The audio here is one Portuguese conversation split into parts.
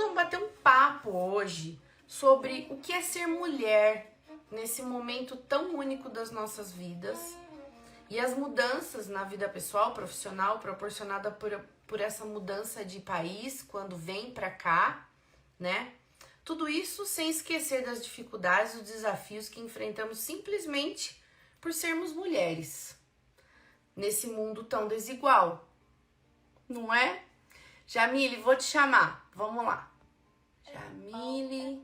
vamos bater um papo hoje sobre o que é ser mulher nesse momento tão único das nossas vidas e as mudanças na vida pessoal, profissional, proporcionada por essa mudança de país quando vem para cá, né? Tudo isso sem esquecer das dificuldades e dos desafios que enfrentamos simplesmente por sermos mulheres nesse mundo tão desigual, não é? Jamile, vou te chamar. Vamos lá. Jamile.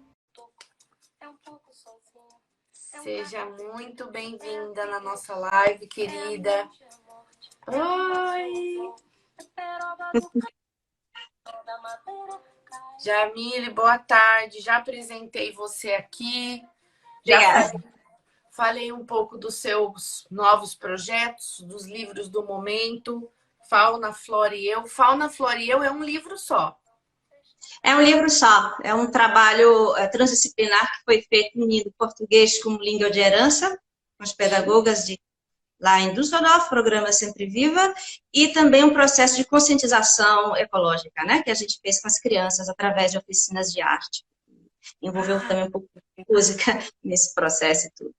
Seja muito bem-vinda na nossa live, querida. Oi! Jamile, boa tarde. Já apresentei você aqui. Já falei um pouco dos seus novos projetos, dos livros do momento. Fauna, Flora e Eu. Fauna, Flora e Eu é um livro só. É um livro só, é um trabalho transdisciplinar que foi feito unindo português como língua de herança, com as pedagogas lá em Düsseldorf, programa Sempre Viva, e também um processo de conscientização ecológica, né, que a gente fez com as crianças através de oficinas de arte. Envolveu também um pouco de música nesse processo e tudo.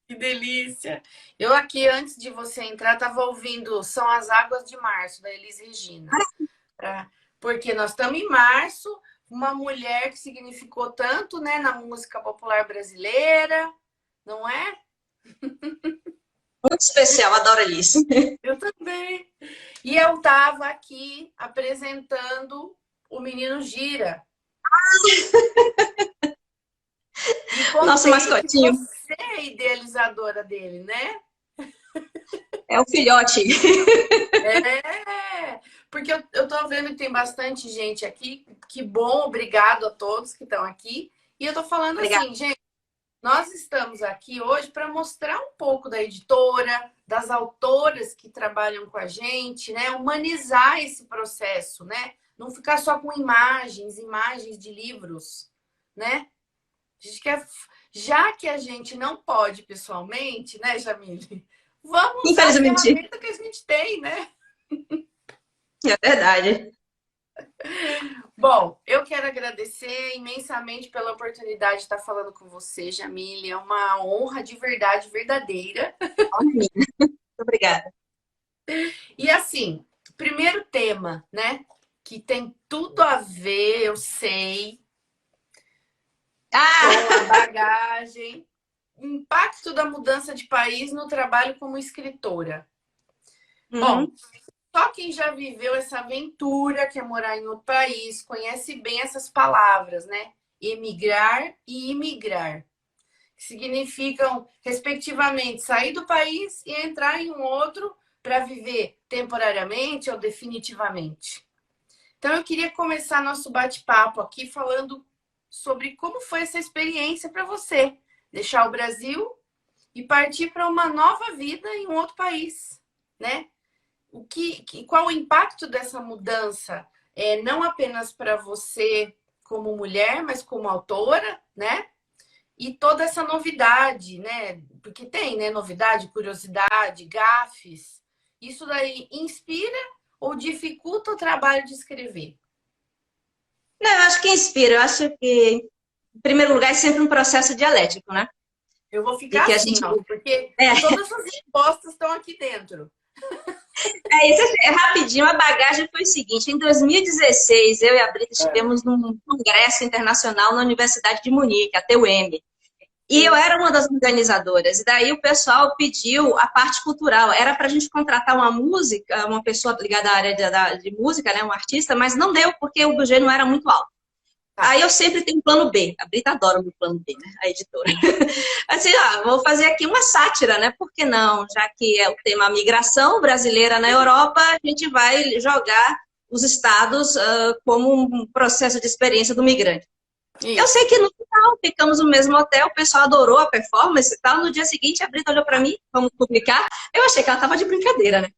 Que delícia! Eu aqui, antes de você entrar, estava ouvindo São as Águas de Março, da Elis Regina. Porque nós estamos em março, uma mulher que significou tanto, né, na música popular brasileira, não é? Muito especial, adoro Elis. Eu também. E eu estava aqui apresentando o Menino Gira. Nosso mascotinho. Você é a idealizadora dele, né? É o filhote. Porque eu tô vendo que tem bastante gente aqui. Que bom, obrigado a todos que estão aqui. E eu tô falando assim, gente, nós estamos aqui hoje para mostrar um pouco da editora, das autoras que trabalham com a gente, né? Humanizar esse processo, né? Não ficar só com imagens de livros, né? A gente quer, já que a gente não pode pessoalmente, né, Jamile? Vamos usar a ferramenta que a gente tem, né? É verdade. Bom, eu quero agradecer imensamente pela oportunidade de estar falando com você, Jamile. É uma honra de verdade, verdadeira. Muito obrigada. E assim, primeiro tema, né? Que tem tudo a ver, eu sei, com a bagagem, impacto da mudança de país no trabalho como escritora. Bom, só quem já viveu essa aventura, que é morar em outro país, conhece bem essas palavras, né? Emigrar e imigrar. Que significam, respectivamente, sair do país e entrar em um outro para viver temporariamente ou definitivamente. Então, eu queria começar nosso bate-papo aqui falando sobre como foi essa experiência para você. Deixar o Brasil e partir para uma nova vida em um outro país, né? Qual o impacto dessa mudança, não apenas para você como mulher, mas como autora, né? E toda essa novidade, né? Porque tem, né? Novidade, curiosidade, gafes. Isso daí inspira ou dificulta o trabalho de escrever? Não, eu acho que inspira. Eu acho que, em primeiro lugar, é sempre um processo dialético, né? Eu vou ficar assim, porque todas as respostas estão aqui dentro. Rapidinho, a bagagem foi o seguinte: em 2016, eu e a Brita estivemos num congresso internacional na Universidade de Munique, a TUM. E eu era uma das organizadoras. E daí o pessoal pediu a parte cultural. Era para a gente contratar uma pessoa ligada à área de música, né, um artista, mas não deu, porque o budget não era muito alto. Aí eu sempre tenho um plano B. A Brita adora o meu plano B, né? A editora. Assim, vou fazer aqui uma sátira, né? Por que não? Já que é o tema migração brasileira na Europa, a gente vai jogar os estados como um processo de experiência do migrante. Isso. Eu sei que no final ficamos no mesmo hotel, o pessoal adorou a performance e tal. No dia seguinte, a Brita olhou para mim, vamos publicar. Eu achei que ela estava de brincadeira, né?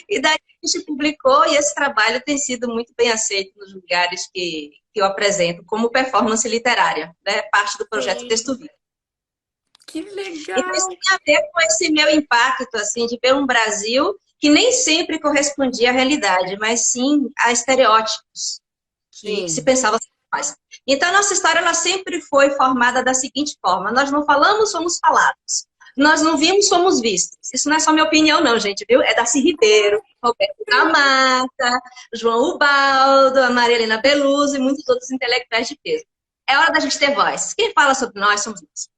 E daí a gente publicou e esse trabalho tem sido muito bem aceito nos lugares que eu apresento, como performance literária, né? Parte do projeto Texto Vivo. Que legal! Então, isso tem a ver com esse meu impacto, assim, de ver um Brasil que nem sempre correspondia à realidade, mas sim a estereótipos que se Sim. pensava sobre nós. Então, a nossa história ela sempre foi formada da seguinte forma: nós não falamos, somos falados. Nós não vimos, somos vistos. Isso não é só minha opinião, não, gente, viu? É Darcy Ribeiro, Roberto da Mata, João Ubaldo, a Maria Helena Peluso e muitos outros intelectuais de peso. É hora da gente ter voz. Quem fala sobre nós somos nós.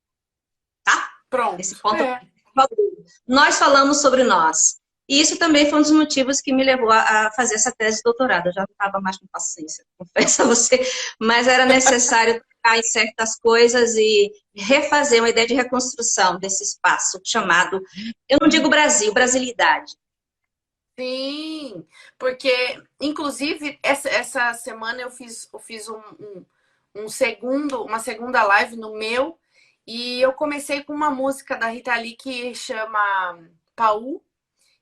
Tá? Esse Pronto. ponto. Nós falamos sobre nós. E isso também foi um dos motivos que me levou a fazer essa tese de doutorado. Eu já não estava mais com paciência, confesso a você, mas era necessário tocar em certas coisas e refazer uma ideia de reconstrução desse espaço chamado, eu não digo Brasil, brasilidade. Sim, porque, inclusive, essa semana eu fiz uma segunda live no meu, e eu comecei com uma música da Rita Lee que chama Paú,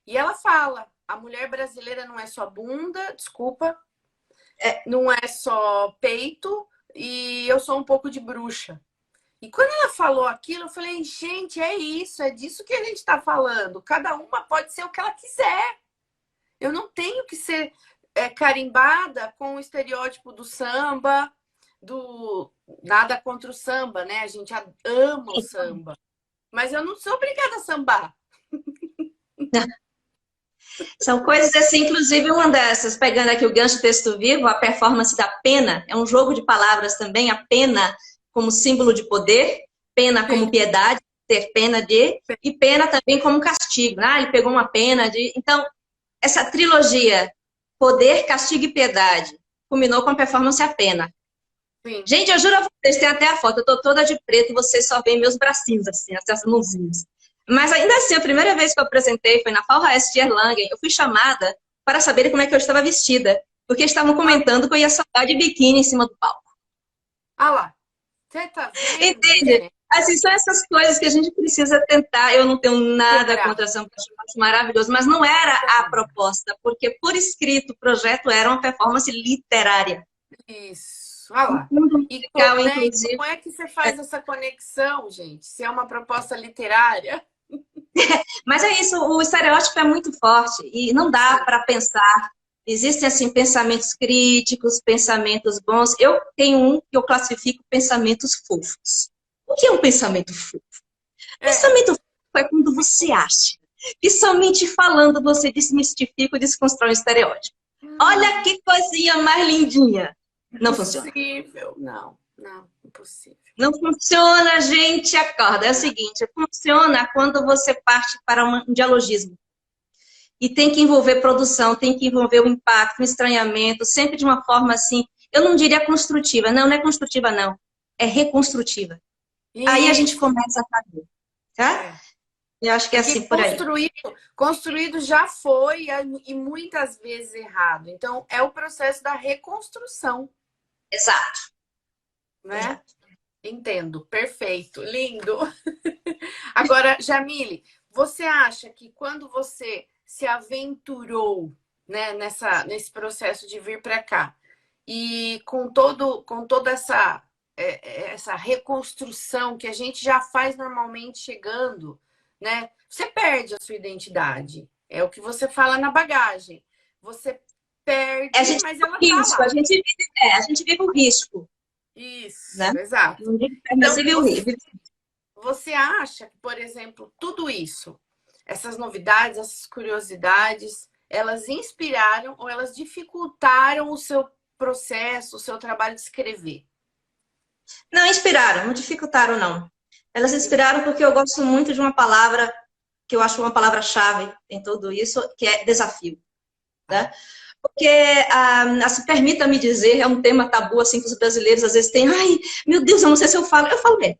e ela fala, a mulher brasileira não é só bunda, desculpa, não é só peito, e eu sou um pouco de bruxa. E quando ela falou aquilo, eu falei, gente, é isso, é disso que a gente está falando. Cada uma pode ser o que ela quiser. Eu não tenho que ser carimbada com o estereótipo do samba, do nada contra o samba, né? A gente ama o samba. Mas eu não sou obrigada a sambar. São coisas assim, inclusive uma dessas, pegando aqui o gancho texto vivo, a performance da pena, é um jogo de palavras também, a pena como símbolo de poder, pena como Sim. piedade, ter pena de, e pena também como castigo. Ah, ele pegou uma pena de... Então, essa trilogia, poder, castigo e piedade, culminou com a performance a pena. Sim. Gente, eu juro a vocês, tem até a foto, eu tô toda de preto e vocês só veem meus bracinhos assim, essas mãozinhas. Mas ainda assim, a primeira vez que eu apresentei foi na VHS de Erlangen. Eu fui chamada para saber como é que eu estava vestida, porque estavam comentando que eu ia soltar de biquíni em cima do palco. Ah lá, você tá vendo, Entende? gente? Assim, são essas coisas que a gente precisa tentar. Eu não tenho nada Quebrar. contra São Paulo, acho maravilhoso, mas não era a proposta, porque por escrito o projeto era uma performance literária. Isso, ah lá. Um E musical, né, inclusive. como é que você faz essa conexão, gente? Se é uma proposta literária? Mas é isso, o estereótipo é muito forte e não dá para pensar. Existem, assim, pensamentos críticos, pensamentos bons. Eu tenho um que eu classifico pensamentos fofos. O que é um pensamento fofo? É. Pensamento fofo é quando você acha que somente falando você desmistifica ou desconstrói um estereótipo. Olha que coisinha mais lindinha. Não funciona. Impossível. Não, impossível. Não funciona, gente, acorda. É o seguinte, funciona quando você parte para um dialogismo. E tem que envolver produção, tem que envolver o impacto, o estranhamento, sempre de uma forma assim, eu não diria construtiva. Não, não é construtiva, não. É reconstrutiva. Aí a gente Isso. começa a fazer, tá? É. Eu acho que é Porque assim por aí. construído já foi e muitas vezes errado. Então, é o processo da reconstrução, Exato. né? Exato. Entendo, perfeito, lindo. Agora, Jamile, você acha que quando você se aventurou, né, nesse processo de vir para cá e com toda essa reconstrução que a gente já faz normalmente chegando, né, você perde a sua identidade. É o que você fala na bagagem. Você perde, A gente mas vive ela o tá risco, lá. a gente vive o risco, né? Isso, exato. Não vive, mas Então, vive o risco. você acha que, por exemplo, tudo isso, essas novidades, essas curiosidades, elas inspiraram ou elas dificultaram o seu processo, o seu trabalho de escrever? Não inspiraram, não dificultaram, não. Elas inspiraram porque eu gosto muito de uma palavra que eu acho uma palavra-chave em tudo isso, que é desafio, né? Porque, assim, permita-me dizer, é um tema tabu, assim, que os brasileiros às vezes têm, ai, meu Deus, eu não sei se eu falo mesmo.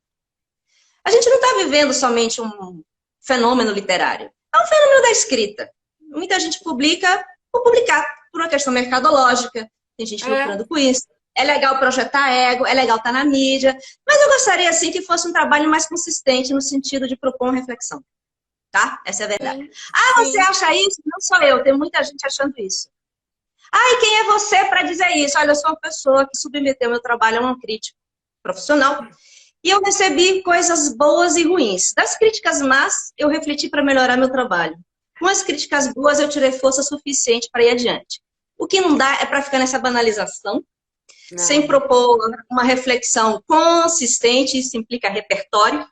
A gente não está vivendo somente um fenômeno literário, é um fenômeno da escrita. Muita gente publica por publicar, por uma questão mercadológica, tem gente lucrando com isso. É legal projetar ego, é legal estar na mídia, mas eu gostaria, assim, que fosse um trabalho mais consistente no sentido de propor uma reflexão, tá? Essa é a verdade. Sim, Ah, você sim. acha isso? Não sou eu, tem muita gente achando isso. Ah, e quem é você para dizer isso? Olha, eu sou uma pessoa que submeteu meu trabalho a uma crítica profissional e eu recebi coisas boas e ruins. Das críticas más, eu refleti para melhorar meu trabalho. Com as críticas boas, eu tirei força suficiente para ir adiante. O que não dá é para ficar nessa banalização sem Não, propor uma reflexão consistente, isso implica repertório.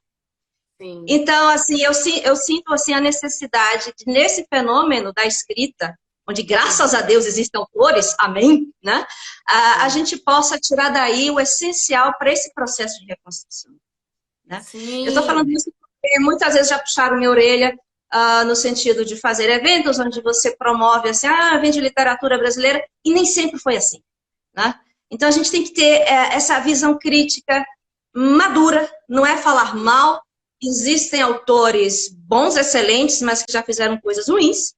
sim, Então, assim, eu sinto assim, a necessidade de, nesse fenômeno da escrita, onde, graças a uhum, Deus, existem autores, amém, né? A sim, gente possa tirar daí o essencial para esse processo de reconstrução. Né? Eu estou falando sim, isso porque muitas vezes já puxaram minha orelha no sentido de fazer eventos onde você promove assim, vende literatura brasileira, e nem sempre foi assim. Né? Então a gente tem que ter essa visão crítica madura, não é falar mal. Existem autores bons, excelentes, mas que já fizeram coisas ruins.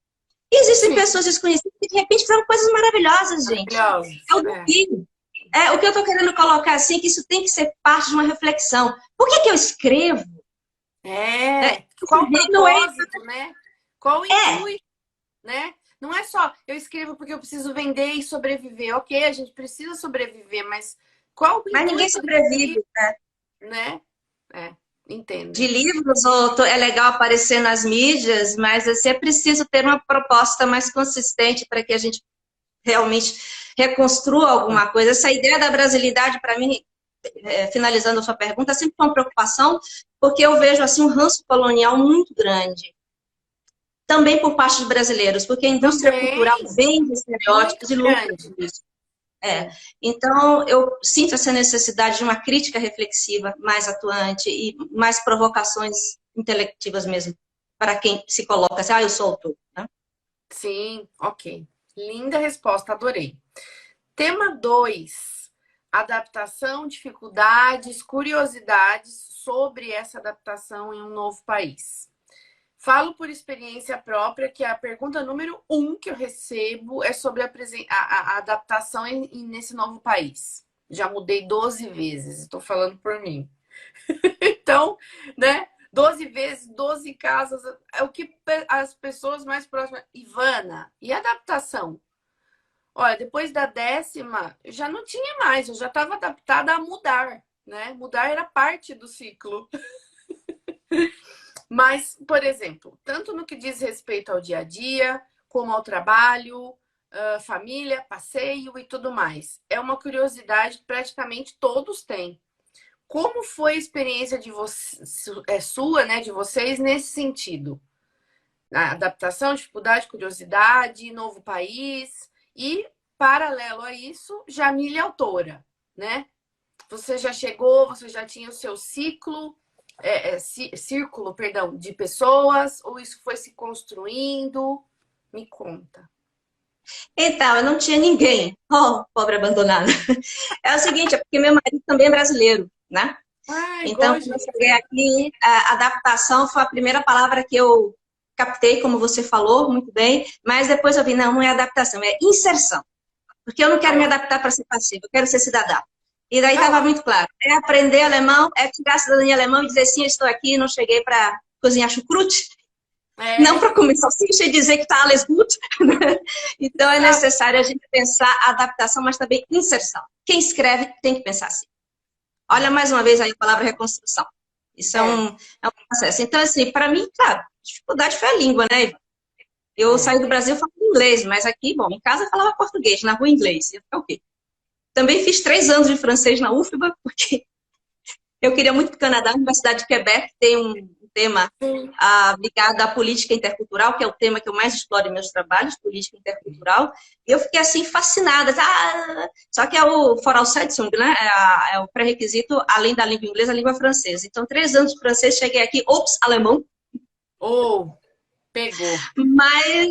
E existem sim, pessoas desconhecidas que de repente fizeram coisas maravilhosas, gente. maravilhosos, Eu duvido. O que eu estou querendo colocar assim é que isso tem que ser parte de uma reflexão. Por que eu escrevo? Né? Qual o Não é, propósito, né? Qual o intuito, né? Não é só eu escrevo porque eu preciso vender e sobreviver. Ok, a gente precisa sobreviver, mas qual o mas ninguém intuito desse sobrevive, livro, né? né? É, De entendo. livros, ou é legal aparecer nas mídias, mas assim, é preciso ter uma proposta mais consistente para que a gente realmente reconstrua alguma coisa. Essa ideia da brasilidade, para mim, finalizando a sua pergunta, é sempre uma preocupação, porque eu vejo assim um ranço colonial muito grande. Também por parte de brasileiros, porque a indústria cultural Também, vende muito estereótipos e lucra grande. com isso. É. É. Então, eu sinto essa necessidade de uma crítica reflexiva mais atuante e mais provocações intelectivas mesmo, para quem se coloca assim, eu sou autor. Né? Sim, ok. Linda resposta, adorei. Tema 2: adaptação, dificuldades, curiosidades sobre essa adaptação em um novo país. Falo por experiência própria que a pergunta número 1 que eu recebo é sobre a adaptação nesse novo país. Já mudei 12 vezes, estou falando por mim. Então, né? 12 vezes, 12 casas, é o que as pessoas mais próximas. Ivana, e adaptação? Olha, depois da 10ª, eu já não tinha mais, eu já estava adaptada a mudar, né? Mudar era parte do ciclo. Mas, por exemplo, tanto no que diz respeito ao dia a dia, como ao trabalho, família, passeio e tudo mais. É uma curiosidade que praticamente todos têm. Como foi a experiência de sua, né, de vocês nesse sentido? A adaptação, dificuldade, curiosidade, novo país e, paralelo a isso, Jamile autora, né? Você já chegou, você já tinha o seu círculo, perdão, de pessoas, ou isso foi se construindo? Me conta. Então, eu não tinha ninguém. Oh, pobre abandonada. É o seguinte, é porque meu marido também é brasileiro, né? Ah, igual Então, a quando eu gente. cheguei aqui, a adaptação foi a primeira palavra que eu captei, como você falou, muito bem, mas depois eu vi, não é adaptação, é inserção. Porque eu não quero me Ó, adaptar para ser passiva, eu quero ser cidadã. E daí tá estava ótimo. muito claro. É aprender alemão, é tirar a cidadania alemã e dizer sim, eu estou aqui, não cheguei para cozinhar chucrute, não É, para comer salsicha e dizer que está alles gut. Então é exato. necessário a gente pensar adaptação, mas também inserção. Quem escreve tem que pensar assim. Olha mais uma vez aí a palavra reconstrução. Isso É, é um processo. Então, assim, para mim, claro, a dificuldade foi a língua, né, Ivan? Eu é. saí do Brasil falando inglês, mas aqui, bom, em casa eu falava português, na rua inglês. Ia ficar o quê? Também fiz 3 anos de francês na UFBA, porque eu queria muito para o Canadá. A Universidade de Quebec tem um tema Sim. ligado à política intercultural, que é o tema que eu mais exploro em meus trabalhos, política intercultural. E eu fiquei assim fascinada. Só que é o Voraussetzung, né? É o pré-requisito, além da língua inglesa, a língua francesa. Então, 3 anos de francês, cheguei aqui, ops, alemão. Ou pegou. Mas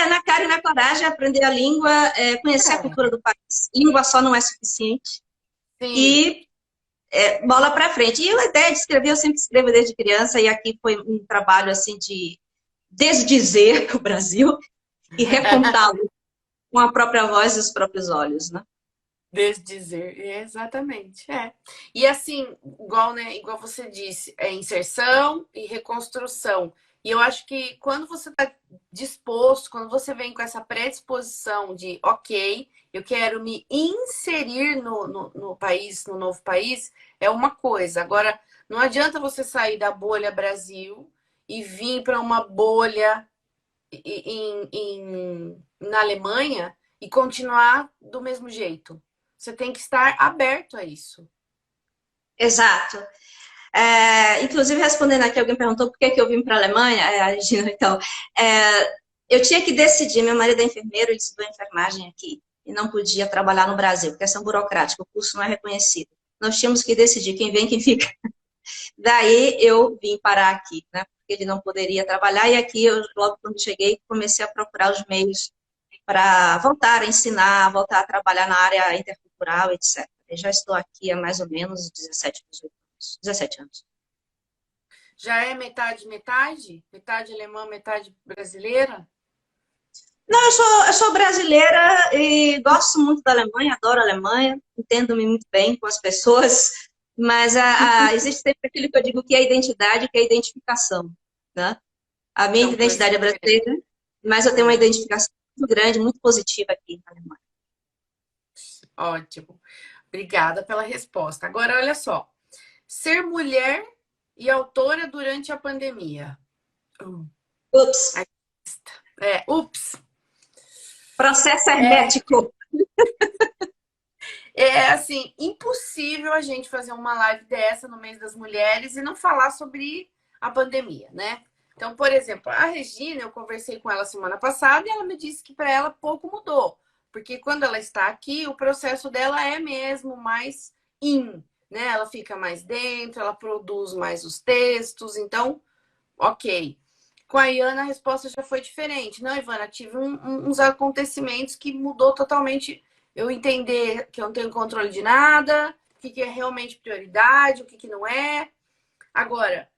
na cara e na coragem, aprender a língua, conhecer a É, cultura do país. Língua só não é suficiente. sim. E bola para frente. E a ideia de escrever, eu sempre escrevo desde criança, e aqui foi um trabalho assim de desdizer o Brasil e recontá-lo com a própria voz e os próprios olhos, né? Desdizer, exatamente, é. E assim, igual, né, igual você disse, é inserção e reconstrução. E eu acho que quando você está disposto, quando você vem com essa predisposição de, ok, eu quero me inserir no país, no novo país, é uma coisa. Agora, não adianta você sair da bolha Brasil e vir para uma bolha na Alemanha e continuar do mesmo jeito. Você tem que estar aberto a isso. Exato. Inclusive, respondendo aqui, alguém perguntou por que que eu vim para a Alemanha, a Regina, então, eu tinha que decidir, meu marido é enfermeiro, ele estudou enfermagem aqui, e não podia trabalhar no Brasil, questão burocrática, o curso não é reconhecido. Nós tínhamos que decidir quem vem, quem fica. Daí eu vim parar aqui, né, porque ele não poderia trabalhar, e aqui, eu, logo quando cheguei, comecei a procurar os meios para voltar a ensinar, voltar a trabalhar na área intercultural, etc. Eu já estou aqui há mais ou menos 17, 18 anos. 17 anos. Já é metade, metade? Metade alemã, metade brasileira? Não, eu sou brasileira e gosto muito da Alemanha, adoro a Alemanha, entendo-me muito bem com as pessoas, mas existe sempre aquilo que eu digo que é a identidade, que é a identificação, né? A minha São coisas identidade é diferentes. brasileira, mas eu tenho uma identificação muito grande, muito positiva aqui na Alemanha. Ótimo. Obrigada pela resposta. Agora, olha só. Ser mulher e autora durante a pandemia. Ups, Ups. processo É, hermético. é assim, impossível a gente fazer uma live dessa no mês das mulheres e não falar sobre a pandemia, né? Então, por exemplo, a Regina, eu conversei com ela semana passada e ela me disse que para ela pouco mudou, porque quando ela está aqui, o processo dela é mesmo mais né? Ela fica mais dentro, ela produz mais os textos, então, ok. Com a Iana, a resposta já foi diferente. Não, Ivana, tive uns acontecimentos que mudou totalmente eu entender que eu não tenho controle de nada, o que é realmente prioridade, o que não é. Agora,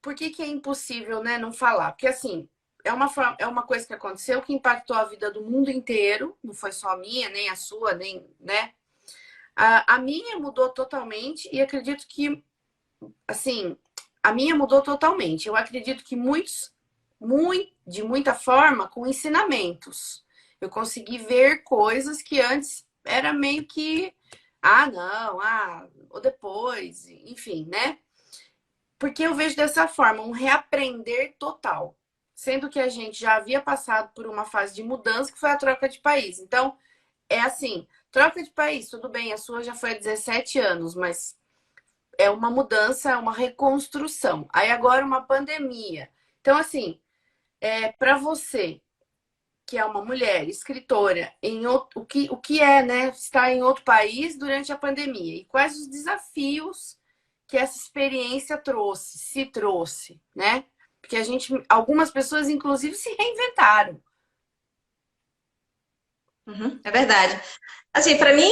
por que é impossível, né, não falar? Porque, assim, é uma coisa que aconteceu que impactou a vida do mundo inteiro, não foi só a minha, nem a sua, nem, né? A minha mudou totalmente e acredito que, assim, a minha mudou totalmente. Eu acredito que de muita forma, com ensinamentos. Eu consegui ver coisas que antes era meio que, não, ou depois, enfim, né? Porque eu vejo dessa forma, um reaprender total. Sendo que a gente já havia passado por uma fase de mudança, que foi a troca de país. Então, é assim, troca de país, tudo bem, a sua já foi há 17 anos, mas é uma mudança, é uma reconstrução. Aí agora uma pandemia. Então, assim, para você, que é uma mulher escritora, o que é, né, estar em outro país durante a pandemia? E quais os desafios que essa experiência se trouxe, né? Porque algumas pessoas, inclusive, se reinventaram. Uhum, é verdade. Assim, para mim,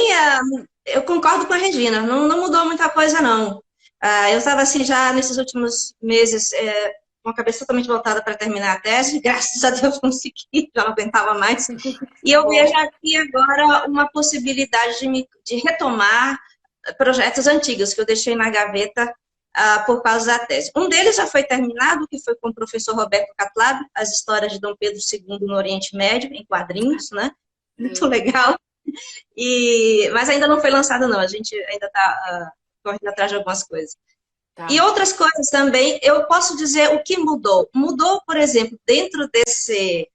eu concordo com a Regina, não mudou muita coisa, não. Eu estava, assim, já nesses últimos meses, com a cabeça totalmente voltada para terminar a tese, graças a Deus consegui, já não aguentava mais. E eu vejo Bom, aqui agora uma possibilidade de retomar projetos antigos que eu deixei na gaveta por causa da tese. Um deles já foi terminado, que foi com o professor Roberto Catlab, as histórias de Dom Pedro II no Oriente Médio, em quadrinhos, né? Muito sim, legal. Mas ainda não foi lançado, não. A gente ainda está correndo atrás de algumas coisas. E tá. outras coisas também, eu posso dizer o que mudou. Mudou, por exemplo, dentro desse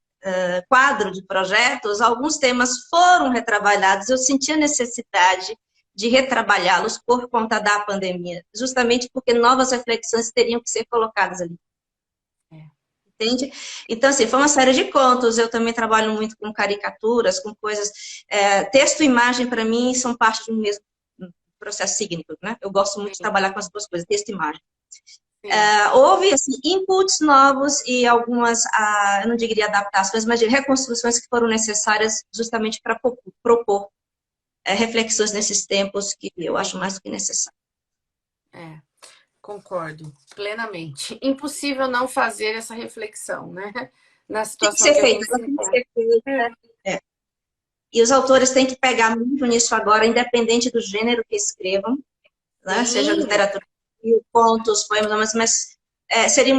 quadro de projetos, alguns temas foram retrabalhados. Eu senti a necessidade de retrabalhá-los por conta da pandemia, justamente porque novas reflexões teriam que ser colocadas ali. É. Entende? Então, assim, foi uma série de contos. Eu também trabalho muito com caricaturas, com coisas. Texto e imagem, para mim, são parte de um mesmo processo cígnico, né? Eu gosto muito de Sim, trabalhar com as duas coisas, texto e imagem. sim. Houve, assim, inputs novos e algumas, eu não diria adaptações, mas de reconstruções que foram necessárias justamente para propor reflexões nesses tempos que eu acho mais do que necessário. É. Concordo plenamente. Impossível não fazer essa reflexão, né? Na Tem que situação ser que a feito, gente ela se tem que encontra. ser feita. E os autores têm que pegar muito nisso agora, independente do gênero que escrevam, né? Seja Sim, literatura, contos, poemas, mas seria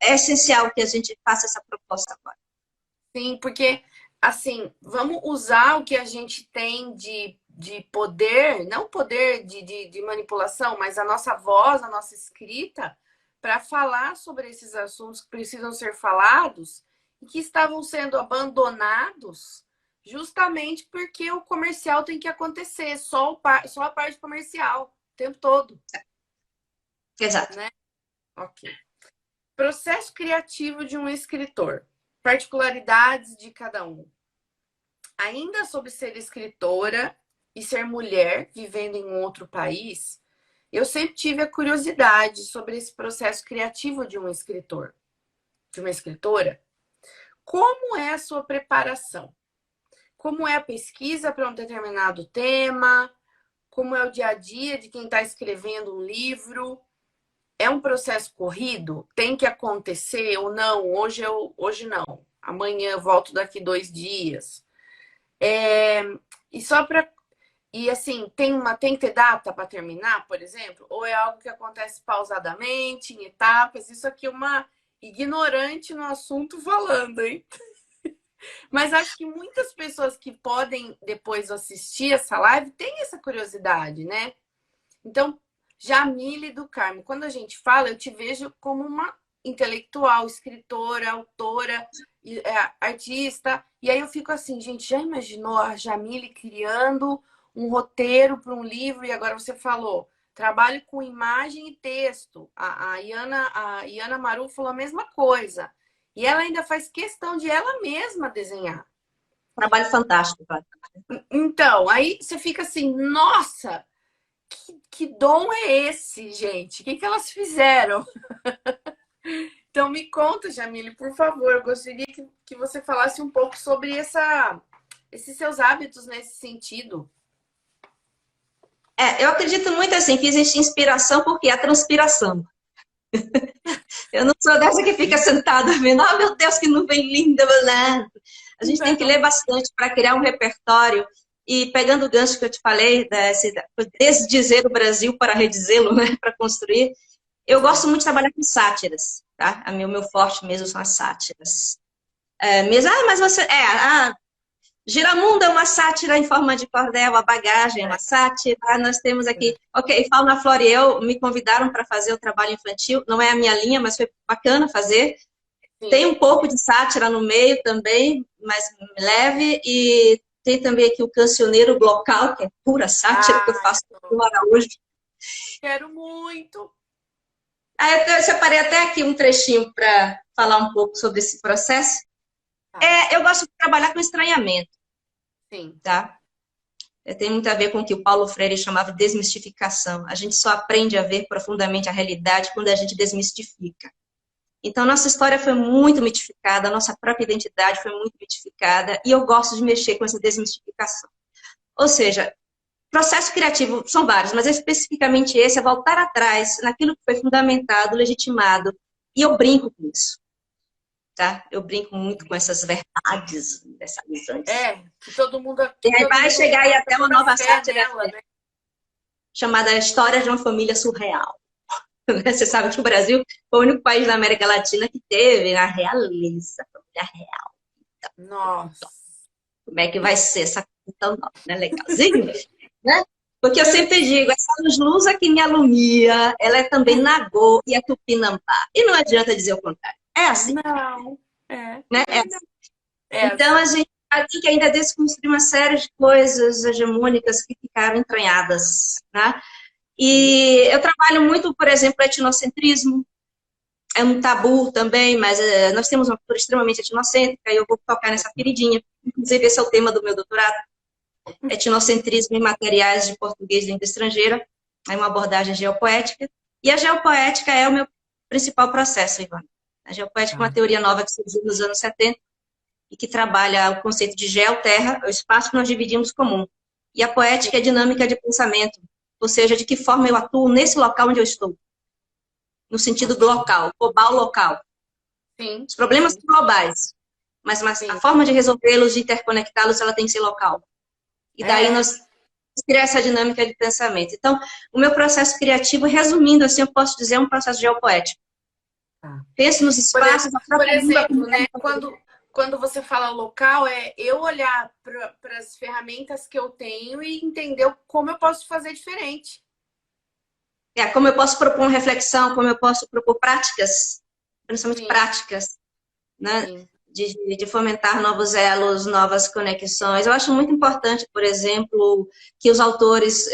é essencial que a gente faça essa proposta agora. sim, porque assim, vamos usar o que a gente tem de poder, não poder de manipulação, mas a nossa voz, a nossa escrita, para falar sobre esses assuntos que precisam ser falados e que estavam sendo abandonados justamente porque o comercial tem que acontecer, só a parte comercial, o tempo todo. Exato. Né? Ok. Processo criativo de um escritor. Particularidades de cada um. Ainda sobre ser escritora e ser mulher vivendo em um outro país, eu sempre tive a curiosidade sobre esse processo criativo de um escritor, de uma escritora. Como é a sua preparação? Como é a pesquisa para um determinado tema? Como é o dia a dia de quem está escrevendo um livro? É um processo corrido? Tem que acontecer ou não? Hoje não. Amanhã eu volto daqui 2 dias. E só para e assim, tem que ter data para terminar, por exemplo? Ou é algo que acontece pausadamente, em etapas? Isso aqui é uma ignorante no assunto falando, hein? Mas acho que muitas pessoas que podem depois assistir essa live têm essa curiosidade, né? Então, Jamile do Carmo, quando a gente fala, eu te vejo como uma intelectual, escritora, autora, artista. E aí eu fico assim, gente, já imaginou a Jamile criando um roteiro para um livro? E agora você falou, trabalho com imagem e texto. A Iana Maru falou a mesma coisa. E ela ainda faz questão de ela mesma desenhar. Trabalho fantástico, cara. Então, aí você fica assim, nossa, que dom é esse, gente? O que elas fizeram? Então, me conta, Jamile, por favor. Eu gostaria que você falasse um pouco sobre esses seus hábitos nesse sentido. Eu acredito muito assim, que existe inspiração porque há transpiração. Eu não sou dessa que fica sentada vendo, oh meu Deus, que nuvem linda. A gente tem que ler bastante para criar um repertório. E pegando o gancho que eu te falei, desdizer o Brasil para redizê-lo, né, para construir, eu gosto muito de trabalhar com sátiras, tá? O meu forte mesmo são as sátiras. Mas você... Giramundo é uma sátira em forma de cordel, a bagagem é uma sátira. Nós temos aqui... Ok, Fauna, Flora e eu me convidaram para fazer o trabalho infantil. Não é a minha linha, mas foi bacana fazer. Sim. Tem um pouco de sátira no meio também, mas leve. E tem também aqui o Cancioneiro Blocal, que é pura sátira, que eu faço com o Araújo. Quero muito! Eu separei até aqui um trechinho para falar um pouco sobre esse processo. Eu gosto de trabalhar com estranhamento. Sim. Tá? Tem muito a ver com o que o Paulo Freire chamava de desmistificação. A gente só aprende a ver profundamente a realidade quando a gente desmistifica. Então, nossa história foi muito mitificada, a nossa própria identidade foi muito mitificada, e eu gosto de mexer com essa desmistificação. Ou seja, processo criativo são vários, mas especificamente esse é voltar atrás naquilo que foi fundamentado, legitimado, e eu brinco com isso. Tá? Eu brinco muito com essas verdades universalizantes. Que todo mundo... E aí vai chegar aí até uma nova sátira né? Chamada História de uma Família Surreal. Você sabe que o Brasil foi o único país da América Latina que teve a realeza, a família real. Então, nossa! Como é que vai ser essa coisa nova, né? Legalzinho? Né? Porque eu sempre digo, essa luz que me alumia, ela é também Nagô e a Tupinambá. E não adianta dizer o contrário. É assim. Não. Né? É assim. Então, a gente tem que ainda desconstruir uma série de coisas hegemônicas que ficaram entranhadas. Né? E eu trabalho muito, por exemplo, etnocentrismo. É um tabu também, mas nós temos uma cultura extremamente etnocêntrica e eu vou tocar nessa feridinha. Inclusive, esse é o tema do meu doutorado. Etnocentrismo em materiais de português de língua estrangeira. É uma abordagem geopoética. E a geopoética é o meu principal processo, Ivan. A geopoética é uma teoria nova que surgiu nos anos 70 e que trabalha o conceito de geo-terra, o espaço que nós dividimos comum. E a poética é dinâmica de pensamento, ou seja, de que forma eu atuo nesse local onde eu estou. No sentido global, local. Sim. Os problemas são globais, mas a forma de resolvê-los, de interconectá-los, ela tem que ser local. E daí nós criamos essa dinâmica de pensamento. Então, o meu processo criativo, resumindo assim, eu posso dizer, é um processo geopoético. Penso nos espaços... Por exemplo, né, quando você fala local, é eu olhar para as ferramentas que eu tenho e entender como eu posso fazer diferente. Como eu posso propor uma reflexão, como eu posso propor práticas, principalmente práticas, né, de fomentar novos elos, novas conexões. Eu acho muito importante, por exemplo, que os autores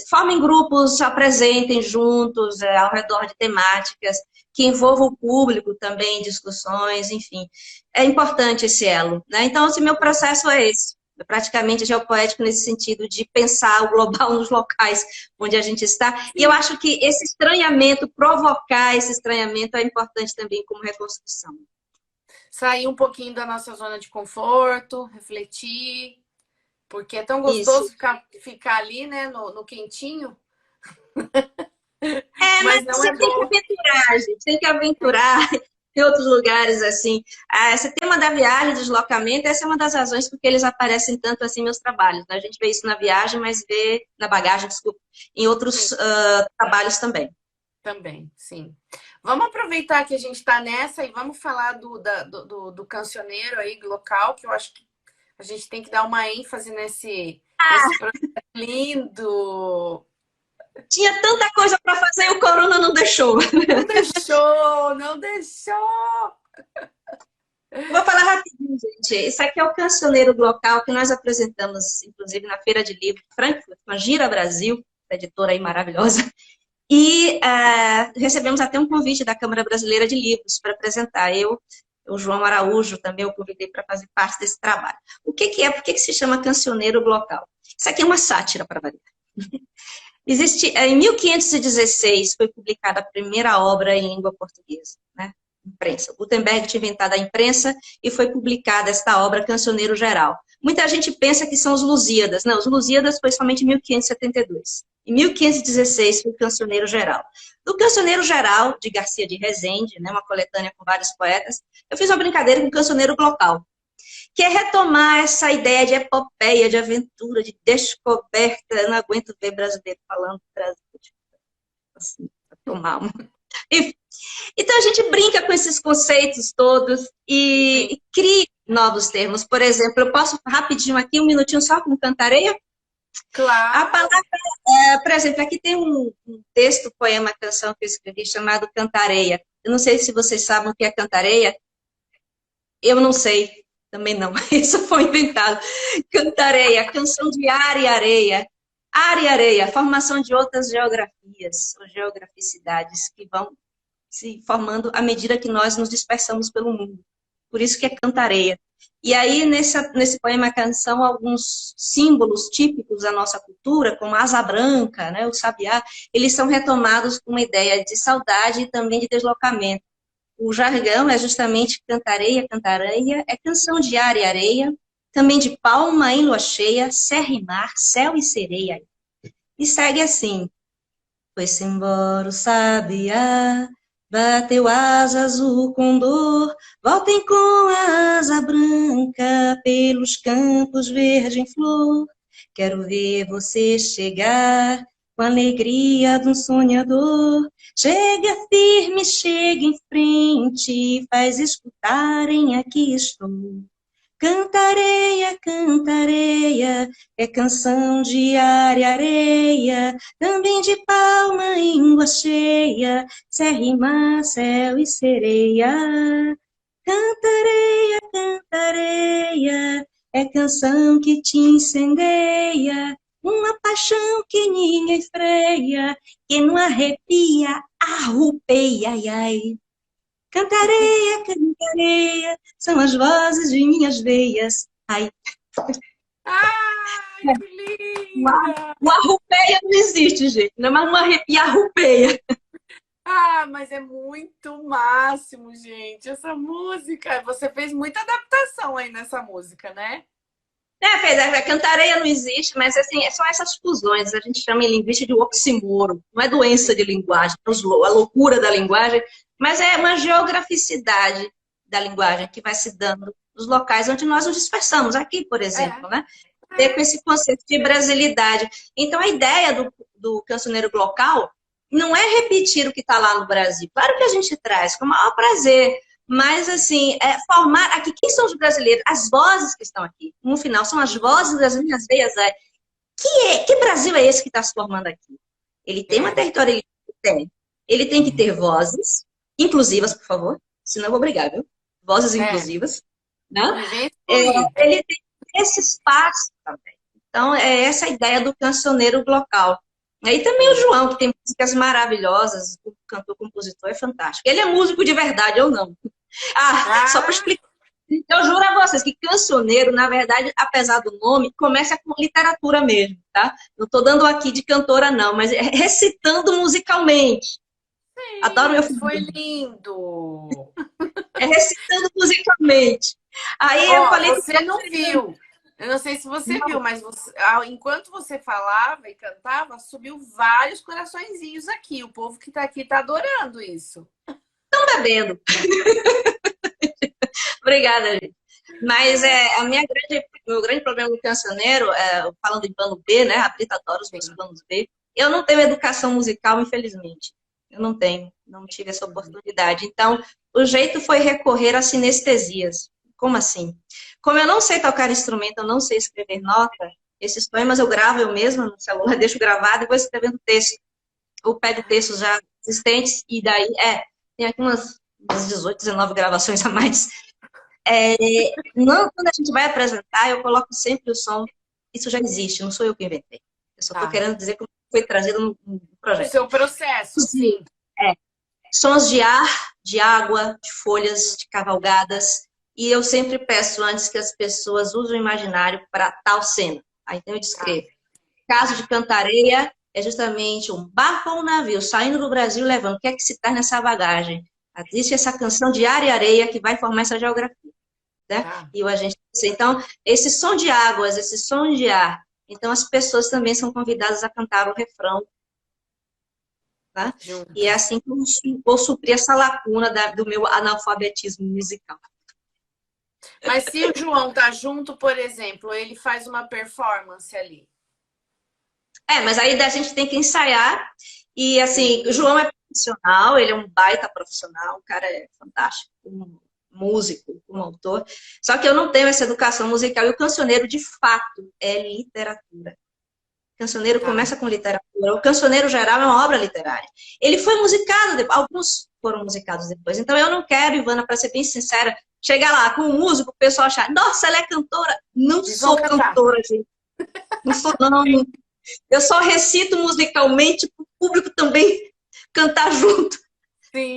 formem grupos, se apresentem juntos ao redor de temáticas, que envolvam o público também em discussões, enfim. É importante esse elo, né? Então, esse meu processo é esse. Praticamente geopoético nesse sentido de pensar o global nos locais onde a gente está. Sim. E eu acho que esse estranhamento, provocar esse estranhamento é importante também como reconstrução. Sair um pouquinho da nossa zona de conforto, refletir, porque é tão gostoso ficar ali, né, no quentinho. Mas não você tem que aventurar, gente, tem que aventurar em outros lugares, assim. Esse tema da viagem, deslocamento, essa é uma das razões porque eles aparecem tanto assim meus trabalhos. Né? A gente vê isso na viagem, mas vê na bagagem, desculpa, em outros trabalhos também. Também, sim. Vamos aproveitar que a gente está nessa e vamos falar do cancioneiro aí local, que eu acho que a gente tem que dar uma ênfase nesse projeto lindo. Tinha tanta coisa para fazer e o corona não deixou. Não deixou, não deixou. Vou falar rapidinho, gente. Isso aqui é o cancioneiro local que nós apresentamos, inclusive, na Feira de Livro de Frankfurt, com a Gira Brasil, editora aí maravilhosa. E recebemos até um convite da Câmara Brasileira de Livros para apresentar. O João Araújo também eu convidei para fazer parte desse trabalho. O que é? Por que se chama cancioneiro local? Isso aqui é uma sátira, para variar. Em 1516 foi publicada a primeira obra em língua portuguesa, né? Imprensa. Gutenberg tinha inventado a imprensa e foi publicada esta obra, Cancioneiro Geral. Muita gente pensa que são os Lusíadas. Não, os Lusíadas foi somente em 1572. Em 1516 foi o Cancioneiro Geral. Do Cancioneiro Geral, de Garcia de Rezende, né, uma coletânea com vários poetas, eu fiz uma brincadeira com o Cancioneiro Local, que é retomar essa ideia de epopeia, de aventura, de descoberta. Eu não aguento ver brasileiro falando assim, para tomar uma... Então, a gente brinca com esses conceitos todos e cria novos termos. Por exemplo, eu posso rapidinho aqui, um minutinho só com cantareia? Claro. A palavra, por exemplo, aqui tem um texto, poema, canção que eu escrevi chamado Cantareia. Eu não sei se vocês sabem o que é cantareia. Eu não sei, também não. Isso foi inventado. Cantareia, canção de ar e areia. Ar e areia, formação de outras geografias ou geograficidades que vão se formando à medida que nós nos dispersamos pelo mundo. Por isso que é cantareia. E aí, nesse poema canção, alguns símbolos típicos da nossa cultura, como a asa branca, né, o sabiá, eles são retomados com uma ideia de saudade e também de deslocamento. O jargão é justamente cantareia, cantareia, é canção de ar e areia, também de palma em lua cheia, serra e mar, céu e sereia. E segue assim. Foi-se embora o sabiá, bateu asas o condor, voltem com a asa branca pelos campos verde em flor. Quero ver você chegar com a alegria de um sonhador. Chega firme, chega em frente, faz escutarem aqui estou. Cantareia, cantareia, é canção de ar e areia, também de palma em lua cheia, serra e mar, céu e sereia. Cantareia, cantareia, é canção que te incendeia, uma paixão que ninguém freia, que não arrepia, arrupeia, ai, ai. Cantareia, cantareia, são as vozes de minhas veias. Ai, ai que linda! Uma arrupeia não existe, gente. Não é mais uma arrepia, arrupeia. Mas é muito máximo, gente. Essa música, você fez muita adaptação aí nessa música, né? A cantareia não existe, mas assim, são essas fusões. A gente chama em linguística de oxímoro. Não é doença de linguagem, a loucura da linguagem, mas é uma geograficidade da linguagem que vai se dando nos locais onde nós nos dispersamos. Aqui, por exemplo, né? Com esse conceito de brasilidade. Então, a ideia do cancioneiro local não é repetir o que está lá no Brasil. Claro que a gente traz com o maior prazer, mas, assim, formar aqui, quem são os brasileiros? As vozes que estão aqui. No final, são as vozes das minhas veias. Que Brasil é esse que está se formando aqui? Ele tem uma territorialidade? Tem. Ele tem que ter vozes inclusivas, por favor, senão eu vou brigar, viu? vozes É, inclusivas, né? vivência incluída. Ele tem esse espaço também. Então, é essa a ideia do cancioneiro local. Aí também o Sim. João, que tem músicas maravilhosas, o cantor-compositor é fantástico. Ele é músico de verdade, eu não. Ah, só para Ah, explicar. Eu juro a vocês que cancioneiro, na verdade, apesar do nome, começa com literatura mesmo, tá? Não estou dando aqui de cantora, não, mas é recitando musicalmente. Adoro sim, meu mas filho. foi lindo. É recitando musicalmente. Aí eu Ó, falei que você não viu. Eu não sei se você viu, mas enquanto você falava e cantava, subiu vários coraçõezinhos aqui. O povo que tá aqui tá adorando isso. estou bebendo. Obrigada, gente. Mas meu grande problema no cancioneiro, falando em plano B, né? A Brita adora os meus Sim. planos B. Eu não tenho educação musical, infelizmente. Eu não tenho, não tive essa Uhum. oportunidade. Então, o jeito foi recorrer a sinestesias. Como assim? Como eu não sei tocar instrumento, eu não sei escrever nota, esses poemas eu gravo eu mesma no celular, deixo gravado e vou escrevendo texto. Ou pego textos já existentes e daí, tem aqui umas 18, 19 gravações a mais. Não, quando a gente vai apresentar, eu coloco sempre o som. Isso já existe, não sou eu que inventei. Eu só estou Tá. querendo dizer como foi trazido no O projeto. seu processo, sim. É, sons de ar, de água, de folhas, de cavalgadas. E eu sempre peço antes que as pessoas usem o imaginário para tal cena. Aí então eu Tá. descrevo. Caso de Cantareia é justamente um barco ou um navio saindo do Brasil levando. O que é que se traz nessa bagagem? Existe essa canção de ar e areia que vai formar essa geografia. Né? Tá. E o agente. Então, esse som de águas, esse som de ar. Então, as pessoas também são convidadas a cantar o refrão. Tá? E é Junto. assim que eu vou suprir essa lacuna do meu analfabetismo musical. Mas se o João tá junto, por exemplo, ele faz uma performance ali. Mas aí a gente tem que ensaiar. E Sim. assim, o João é profissional, ele é um baita profissional, o cara é fantástico, um músico, um autor. Só que eu não tenho essa educação musical. E o cancioneiro, de fato, é literatura. O cancioneiro Tá. começa com literatura. O cancioneiro geral é uma obra literária. Ele foi musicado, alguns foram musicados depois. Então eu não quero, Ivana, para ser bem sincera, chegar lá com um músico, o pessoal achar, nossa, ela é cantora. Não Eles vão sou cantar. cantora, gente. Não sou, não. Eu só recito musicalmente para o público também cantar junto.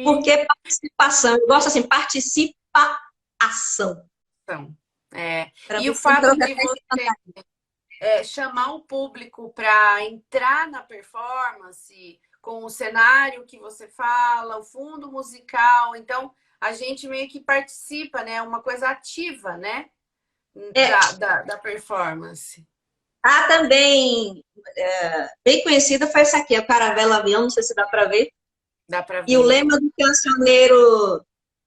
Porque Sim. é participação. Eu gosto assim, participação. Então, é. Para E o você fato trocar de até de você cantar. chamar o público para entrar na performance com o cenário que você fala, o fundo musical. Então, a gente meio que participa, né? Uma coisa ativa, né? É, Da performance. também, bem conhecida foi essa aqui, a Caravela Avião, não sei se dá para ver. Dá para E o ver. lema do cancioneiro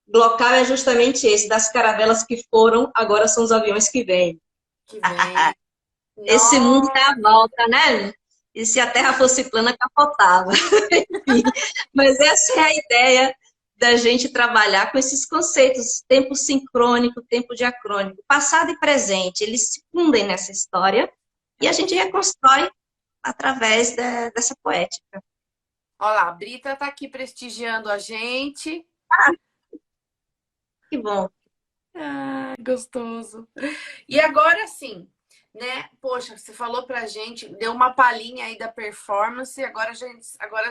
local é justamente esse, das caravelas que foram, agora são os aviões que vêm. Que vem. Esse mundo dá Nossa! a volta, né? E se a Terra fosse plana, capotava. Enfim, mas essa é a ideia da gente trabalhar com esses conceitos, tempo sincrônico, tempo diacrônico, passado e presente, eles se fundem nessa história e a gente reconstrói através dessa poética. Olha lá, a Brita está aqui prestigiando a gente. Que bom. Ah, gostoso. E agora sim, né? Poxa, você falou pra gente, deu uma palhinha aí da performance, agora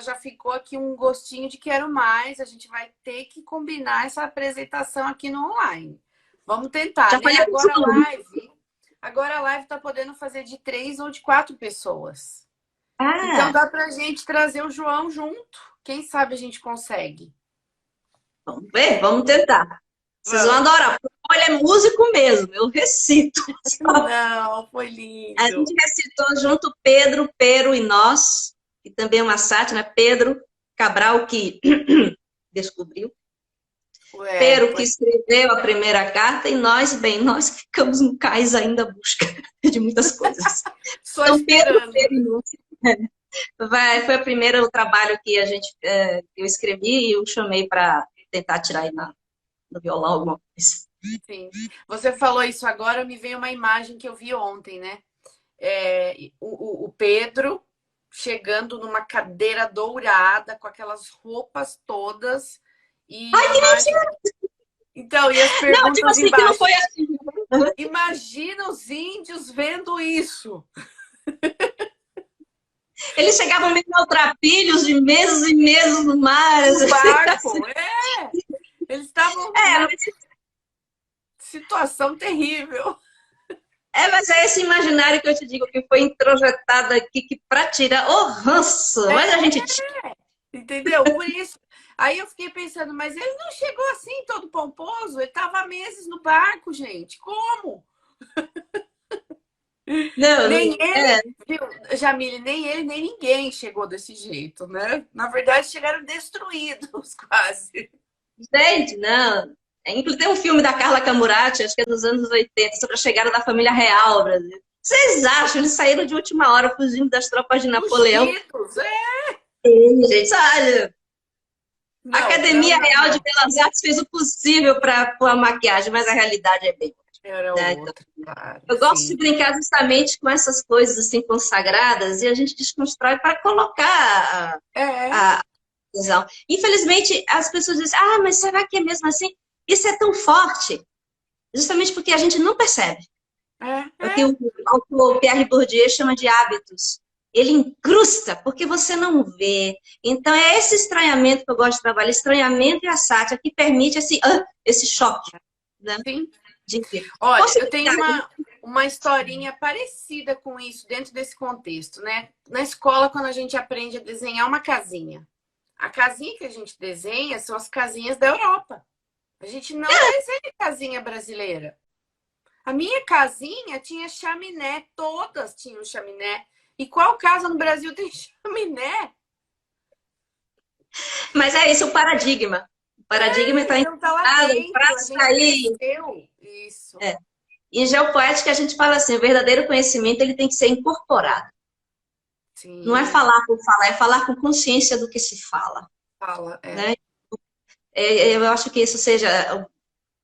já ficou aqui um gostinho de quero mais. A gente vai ter que combinar essa apresentação aqui no online. Vamos tentar, Já né? falei com tudo. Agora a live tá podendo fazer de 3 ou de 4 pessoas. Então Ah, dá pra gente trazer o João junto. Quem sabe a gente consegue. vamos ver, vamos tentar. Vocês vão Vamos. adorar, porque ele é músico mesmo, eu recito. Não, foi A lindo. gente recitou junto Pedro, Pero e Nós, que também é uma sátira, né? Pedro Cabral, que descobriu. Pero, que Foi escreveu a primeira carta, e nós, bem, nós que ficamos no cais ainda à busca de muitas coisas. só Então, Pedro, esperando. Pero e Nós. Foi o primeiro trabalho que eu escrevi e eu chamei para tentar tirar aí no violão alguma coisa. Sim. Você falou isso agora, me veio uma imagem que eu vi ontem, né? O Pedro chegando numa cadeira dourada, com aquelas roupas todas, e Ai, que imagem, mentira! Então, e as Não, tipo perguntas assim, que não embaixo. foi assim. Imagina os índios vendo isso. Eles chegavam meio maltrapilhos de meses e meses no mar. No Assim. barco, eles estavam É, numa situação terrível. mas é esse imaginário que eu te digo que foi introjetado aqui que para tirar o ranço. Mas a gente tira. Entendeu? Por isso. Aí eu fiquei pensando, mas ele não chegou assim todo pomposo? Ele estava há meses no barco, gente. Como? Não, Nem não, ele, viu, Jamile, nem ele, nem ninguém chegou desse jeito, né? Na verdade, chegaram destruídos quase. gente, não. Inclusive tem um filme da Carla Camurati, acho que é dos anos 80, sobre a chegada da família real ao Brasil. Vocês acham? Eles saíram de última hora fugindo das tropas de Napoleão. Fugidos, Gente, olha, a Não, não, Academia não, Real de não. Belas Artes fez o possível para a maquiagem, mas a realidade é bem Era outra, né? Então, outro, claro, eu gosto de sim. brincar justamente com essas coisas assim consagradas e a gente desconstrói para colocar É, a visão. Infelizmente, as pessoas dizem, ah, mas será que é mesmo assim? Isso é tão forte, justamente porque a gente não percebe. É o que é. o autor Pierre Bourdieu chama de hábitos. Ele incrusta, porque você não vê. Então, é esse estranhamento que eu gosto de trabalhar, estranhamento e a sátira, que permite esse choque, né? Sim. De Olha, eu tenho possibilidade. uma historinha parecida com isso dentro desse contexto, né? Na escola, quando a gente aprende a desenhar uma casinha, a casinha que a gente desenha são as casinhas da Europa. A gente não desenha casinha brasileira. A minha casinha tinha chaminé, todas tinham chaminé. E qual casa no Brasil tem chaminé? Mas é esse o paradigma. O paradigma está Então tá lá ensinado para dentro, a gente sair. cresceu. Isso. É. Em geopoética, a gente fala assim, o verdadeiro conhecimento ele tem que ser incorporado. Não é Sim, falar por falar, é falar com consciência do que se fala. fala, Né? Eu acho que isso seja o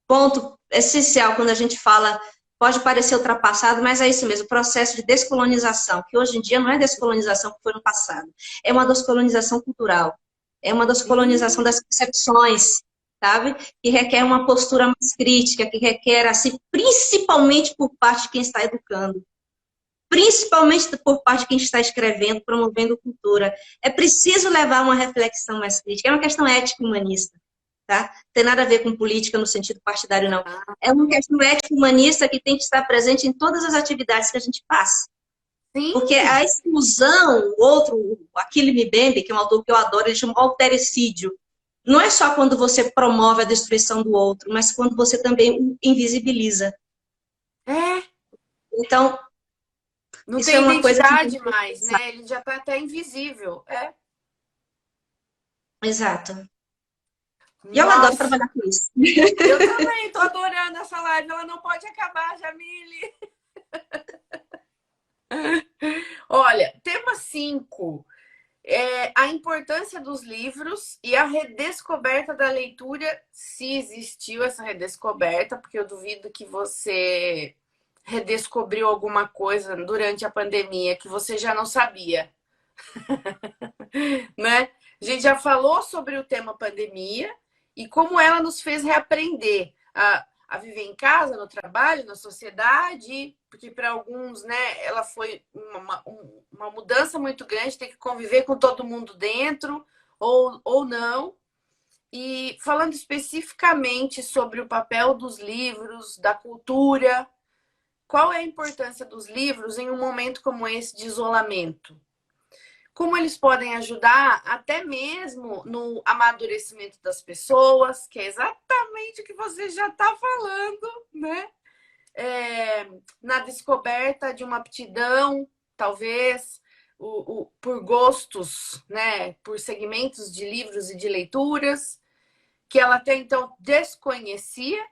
ponto essencial quando a gente fala, pode parecer ultrapassado, mas é isso mesmo, o processo de descolonização, que hoje em dia não é descolonização que foi no passado, é uma descolonização cultural, é uma descolonização Sim, das concepções, sabe? Que requer uma postura mais crítica, que requer, assim, principalmente por parte de quem está educando, principalmente por parte de quem está escrevendo, promovendo cultura. É preciso levar uma reflexão mais crítica, é uma questão ética humanista. Tá? Tem nada a ver com política no sentido partidário, não. É uma questão ético-humanista que tem que estar presente em todas as atividades que a gente passa. Porque sim, a exclusão, o outro, o Achille Mbembe, que é um autor que eu adoro, ele chama autericídio. Não é só quando você promove a destruição do outro, mas quando você também o invisibiliza. é. Então, Não isso é tem uma coisa que... identidade mais, né? Ele já tá até invisível. É. Exato. E eu adoro Nossa, trabalhar com isso. eu também tô adorando essa live. Ela não pode acabar, Jamile. Olha, tema 5. A importância dos livros e a redescoberta da leitura, se existiu essa redescoberta, porque eu duvido que você redescobriu alguma coisa durante a pandemia que você já não sabia, né? A gente já falou sobre o tema pandemia e como ela nos fez reaprender a viver em casa, no trabalho, na sociedade, porque para alguns, né, ela foi uma mudança muito grande, ter que conviver com todo mundo dentro ou não. E falando especificamente sobre o papel dos livros, da cultura, qual é a importância dos livros em um momento como esse de isolamento? Como eles podem ajudar até mesmo no amadurecimento das pessoas, que é exatamente o que você já está falando, né? Na descoberta de uma aptidão, talvez, por gostos, né? Por segmentos de livros e de leituras, que ela até então desconhecia,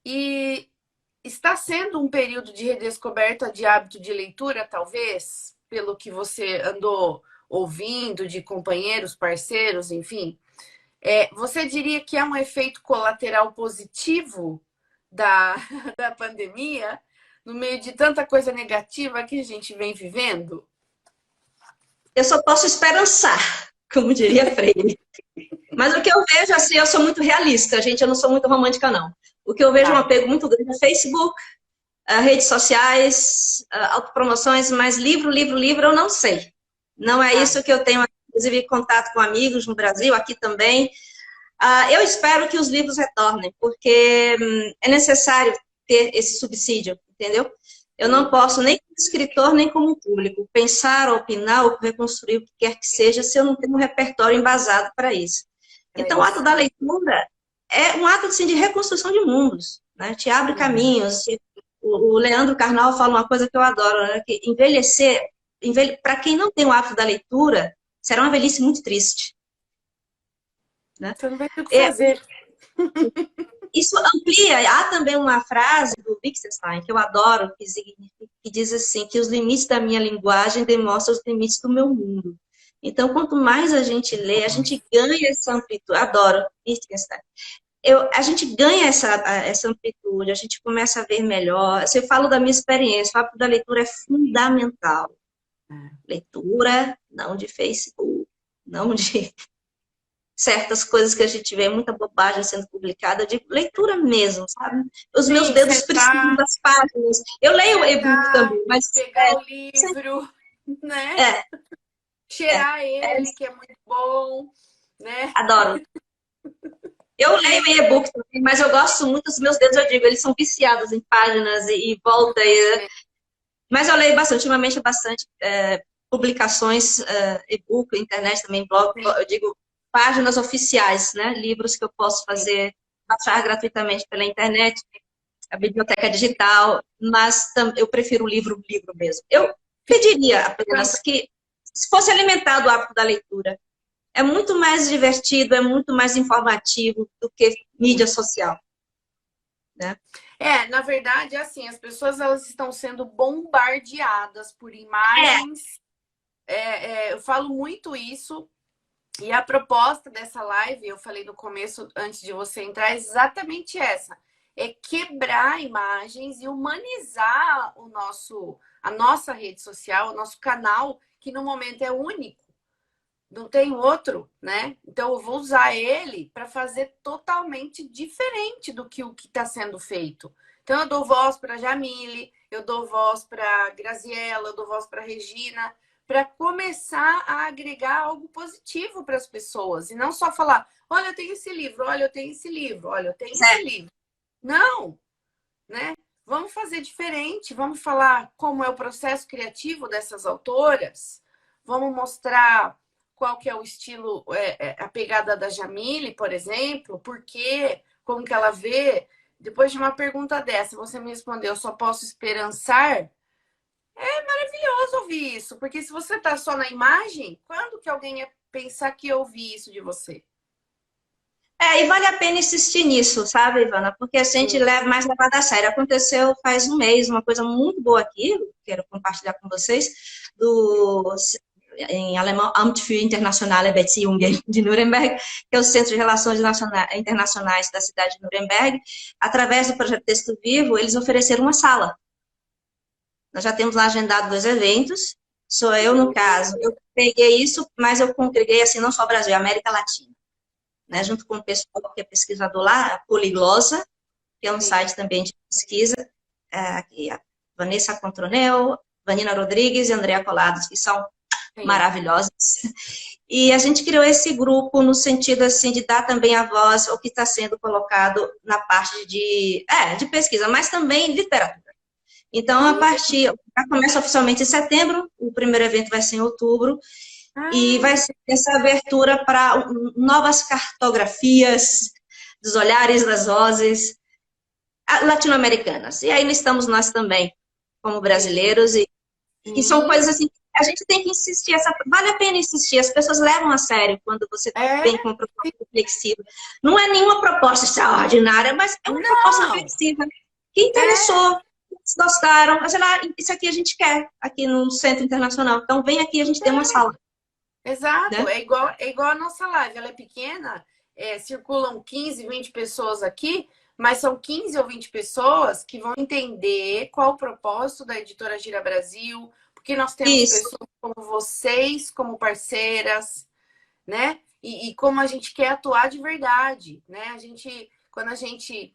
e está sendo um período de redescoberta de hábito de leitura, talvez, pelo que você andou ouvindo de companheiros, parceiros, enfim. Você diria que é um efeito colateral positivo da, da pandemia, no meio de tanta coisa negativa que a gente vem vivendo? Eu só posso esperançar, como diria Freire. Mas o que eu vejo, assim, eu sou muito realista, gente, eu não sou muito romântica, não. O que eu vejo é um apego muito grande no Facebook, redes sociais, autopromoções, mas livro, eu não sei. Não é isso que eu tenho, inclusive, contato com amigos no Brasil, aqui também. Eu espero que os livros retornem, porque é necessário ter esse subsídio, entendeu? Eu não posso, nem como escritor, nem como público, pensar, opinar ou reconstruir o que quer que seja, se eu não tenho um repertório embasado para isso. Então, o ato da leitura é um ato assim, de reconstrução de mundos, né? Te abre caminhos. O Leandro Carnal fala uma coisa que eu adoro, né? Que envelhecer, para quem não tem o hábito da leitura, será uma velhice muito triste. Né? Você não vai ter o que fazer. Isso amplia. Há também uma frase do Wittgenstein, que eu adoro, que diz assim, que os limites da minha linguagem demonstram os limites do meu mundo. Então, quanto mais a gente lê, a gente ganha essa amplitude. Adoro Wittgenstein. A gente ganha essa amplitude, a gente começa a ver melhor. Eu falo da minha experiência, o hábito da leitura é fundamental. Leitura, não de Facebook, não de certas coisas que a gente vê, muita bobagem sendo publicada, de leitura mesmo, sabe? Os meus dedos precisam das páginas. Eu leio o e-book também, mas... Pegar o livro, né? Cheirar ele, que é muito bom, né? Adoro. Eu leio e-book também, mas eu gosto muito dos meus dedos, eu digo, eles são viciados em páginas e volta. Mas eu leio bastante, ultimamente bastante publicações, e-book, internet também, blog, eu digo páginas oficiais, né? Livros que eu posso baixar gratuitamente pela internet, a biblioteca digital, mas eu prefiro o livro mesmo. Eu pediria apenas que se fosse alimentado o hábito da leitura. É muito mais divertido, é muito mais informativo do que mídia social. Né? Na verdade, assim, as pessoas elas estão sendo bombardeadas por imagens. Eu falo muito isso. E a proposta dessa live, eu falei no começo, antes de você entrar, é exatamente essa. É quebrar imagens e humanizar a nossa rede social, o nosso canal, que no momento é único. Não tem outro, né? Então eu vou usar ele para fazer totalmente diferente do que o que está sendo feito. Então eu dou voz para a Jamile, eu dou voz para a Graziella, eu dou voz para a Regina, para começar a agregar algo positivo para as pessoas. E não só falar, olha, eu tenho esse livro, olha, eu tenho esse livro, olha, eu tenho esse livro. Não, né? Vamos fazer diferente, vamos falar como é o processo criativo dessas autoras, vamos mostrar qual que é o estilo, a pegada da Jamile, por exemplo, por quê, como que ela vê. Depois de uma pergunta dessa, você me respondeu, eu só posso esperançar. É maravilhoso ouvir isso, porque se você tá só na imagem, quando que alguém ia pensar que eu ouvi isso de você? E vale a pena insistir nisso, sabe, Ivana? Porque a gente leva mais levada a sério. Aconteceu faz um mês, uma coisa muito boa aqui, eu quero compartilhar com vocês, em alemão, Amt für internationale Beziehungen de Nuremberg, que é o Centro de Relações Internacionais da cidade de Nuremberg. Através do projeto Texto Vivo, eles ofereceram uma sala. Nós já temos lá agendado 2 eventos, sou eu, no caso. Eu peguei isso, mas eu congreguei, assim, não só Brasil, América Latina. Né, junto com o pessoal que é pesquisador lá, a Poliglosa, que é um site também de pesquisa, aqui, a Vanessa Contronel, Vanina Rodrigues e Andrea Colados, que são maravilhosas. E a gente criou esse grupo no sentido assim, de dar também a voz ao que está sendo colocado na parte de pesquisa, mas também literatura. Então, já começa oficialmente em setembro, o primeiro evento vai ser em outubro, e vai ser essa abertura para novas cartografias dos olhares, das vozes latino-americanas. E aí estamos nós também, como brasileiros, e são coisas assim, a gente tem que insistir, vale a pena insistir, as pessoas levam a sério quando você vem com uma proposta flexível. Não é nenhuma proposta extraordinária, mas é uma proposta flexível. Que interessou, gostaram, mas lá, isso aqui a gente quer, aqui no Centro Internacional. Então, vem aqui, a gente tem uma sala. Exato, né? É igual a nossa live, ela é pequena, circulam 15, 20 pessoas aqui, mas são 15 ou 20 pessoas que vão entender qual o propósito da Editora Gira Brasil, porque nós temos pessoas como vocês, como parceiras, né? e como a gente quer atuar de verdade, né? Quando a gente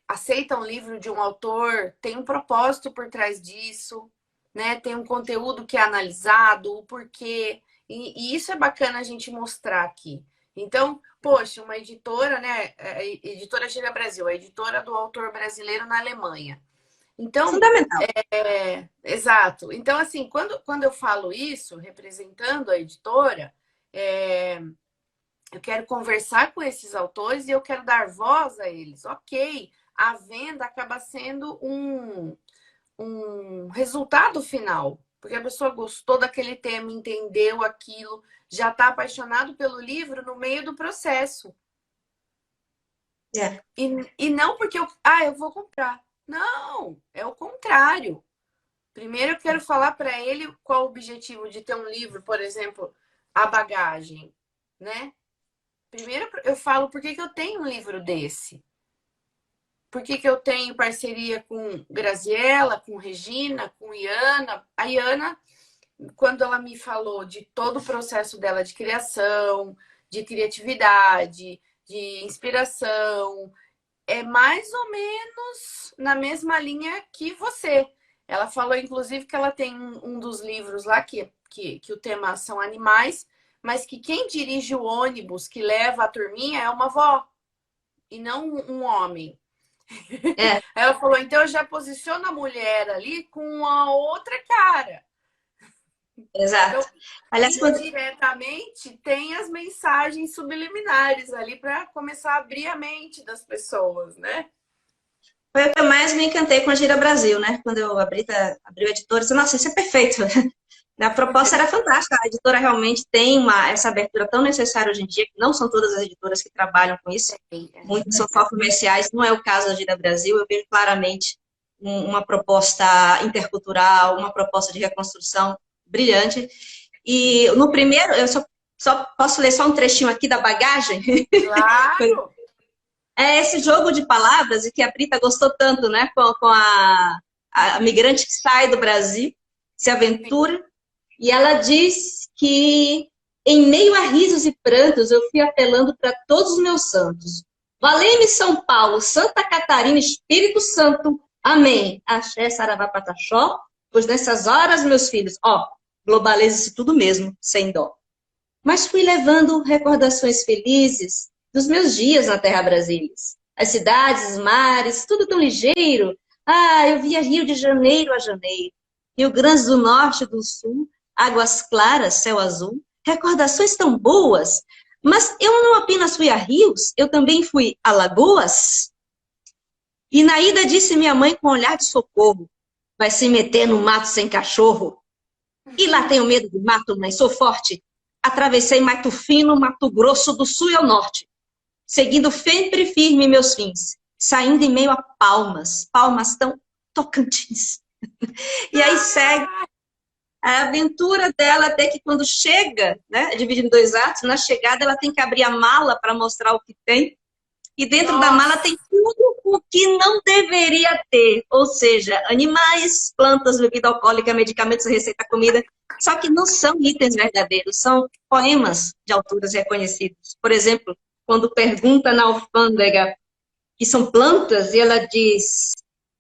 aceita um livro de um autor, tem um propósito por trás disso, né? Tem um conteúdo que é analisado, o porquê, e isso é bacana a gente mostrar aqui. Então, poxa, uma editora, né? A editora Gira Brasil, a editora do autor brasileiro na Alemanha. Então, Fundamental. exato. Então, assim, quando eu falo isso, representando a editora, eu quero conversar com esses autores e eu quero dar voz a eles. Ok, a venda acaba sendo um resultado final, porque a pessoa gostou daquele tema, entendeu aquilo, já está apaixonado pelo livro no meio do processo. É. E não porque eu vou comprar. Não, é o contrário. Primeiro eu quero falar para ele qual o objetivo de ter um livro, por exemplo, A Bagagem, né? Primeiro eu falo por que eu tenho um livro desse. Por que eu tenho parceria com Graziella, com Regina, com Iana. A Iana, quando ela me falou de todo o processo dela de criação, de criatividade, de inspiração, é mais ou menos na mesma linha que você. Ela falou, inclusive, que ela tem um dos livros lá que o tema são animais, mas que quem dirige o ônibus que leva a turminha é uma avó e não um homem. É. Ela falou, então eu já posiciono a mulher ali com a outra cara. Exato. Então, Aliás, quando... indiretamente tem as mensagens subliminares ali para começar a abrir a mente das pessoas, né? Foi o que eu mais me encantei com a Gira Brasil, né? Quando eu abriu a editora, eu disse, nossa, isso é perfeito. A proposta era fantástica. A editora realmente tem essa abertura tão necessária hoje em dia, que não são todas as editoras que trabalham com isso. Muitas são só comerciais, não é o caso da Gira Brasil. Eu vejo claramente uma proposta intercultural, uma proposta de reconstrução brilhante. E no primeiro, eu só posso ler só um trechinho aqui da bagagem? Claro! É esse jogo de palavras, e que a Brita gostou tanto, né? Com a migrante que sai do Brasil, se aventura. E ela diz que, em meio a risos e prantos, eu fui apelando para todos os meus santos. Valei-me São Paulo, Santa Catarina, Espírito Santo. Amém. Axé, Saravá, Pataxó. Pois nessas horas, meus filhos, globaliza-se tudo mesmo, sem dó. Mas fui levando recordações felizes dos meus dias na Terra Brasília. As cidades, os mares, tudo tão ligeiro. Eu via Rio de Janeiro a janeiro. Rio Grande do Norte e do Sul, águas claras, céu azul. Recordações tão boas. Mas eu não apenas fui a rios, eu também fui a lagoas. E na ida disse minha mãe com um olhar de socorro: vai se meter no mato sem cachorro. E lá tenho medo do mato, mãe, sou forte. Atravessei Mato Fino, Mato Grosso, do sul e ao norte, seguindo sempre firme meus fins, saindo em meio a palmas tão tocantins. E aí segue a aventura dela até que quando chega, né, dividindo em 2 atos, na chegada ela tem que abrir a mala para mostrar o que tem, e dentro da mala tem tudo o que não deveria ter, ou seja, animais, plantas, bebida alcoólica, medicamentos, receita, comida, só que não são itens verdadeiros, são poemas de autores reconhecidos. Por exemplo, quando pergunta na alfândega que são plantas, e ela diz,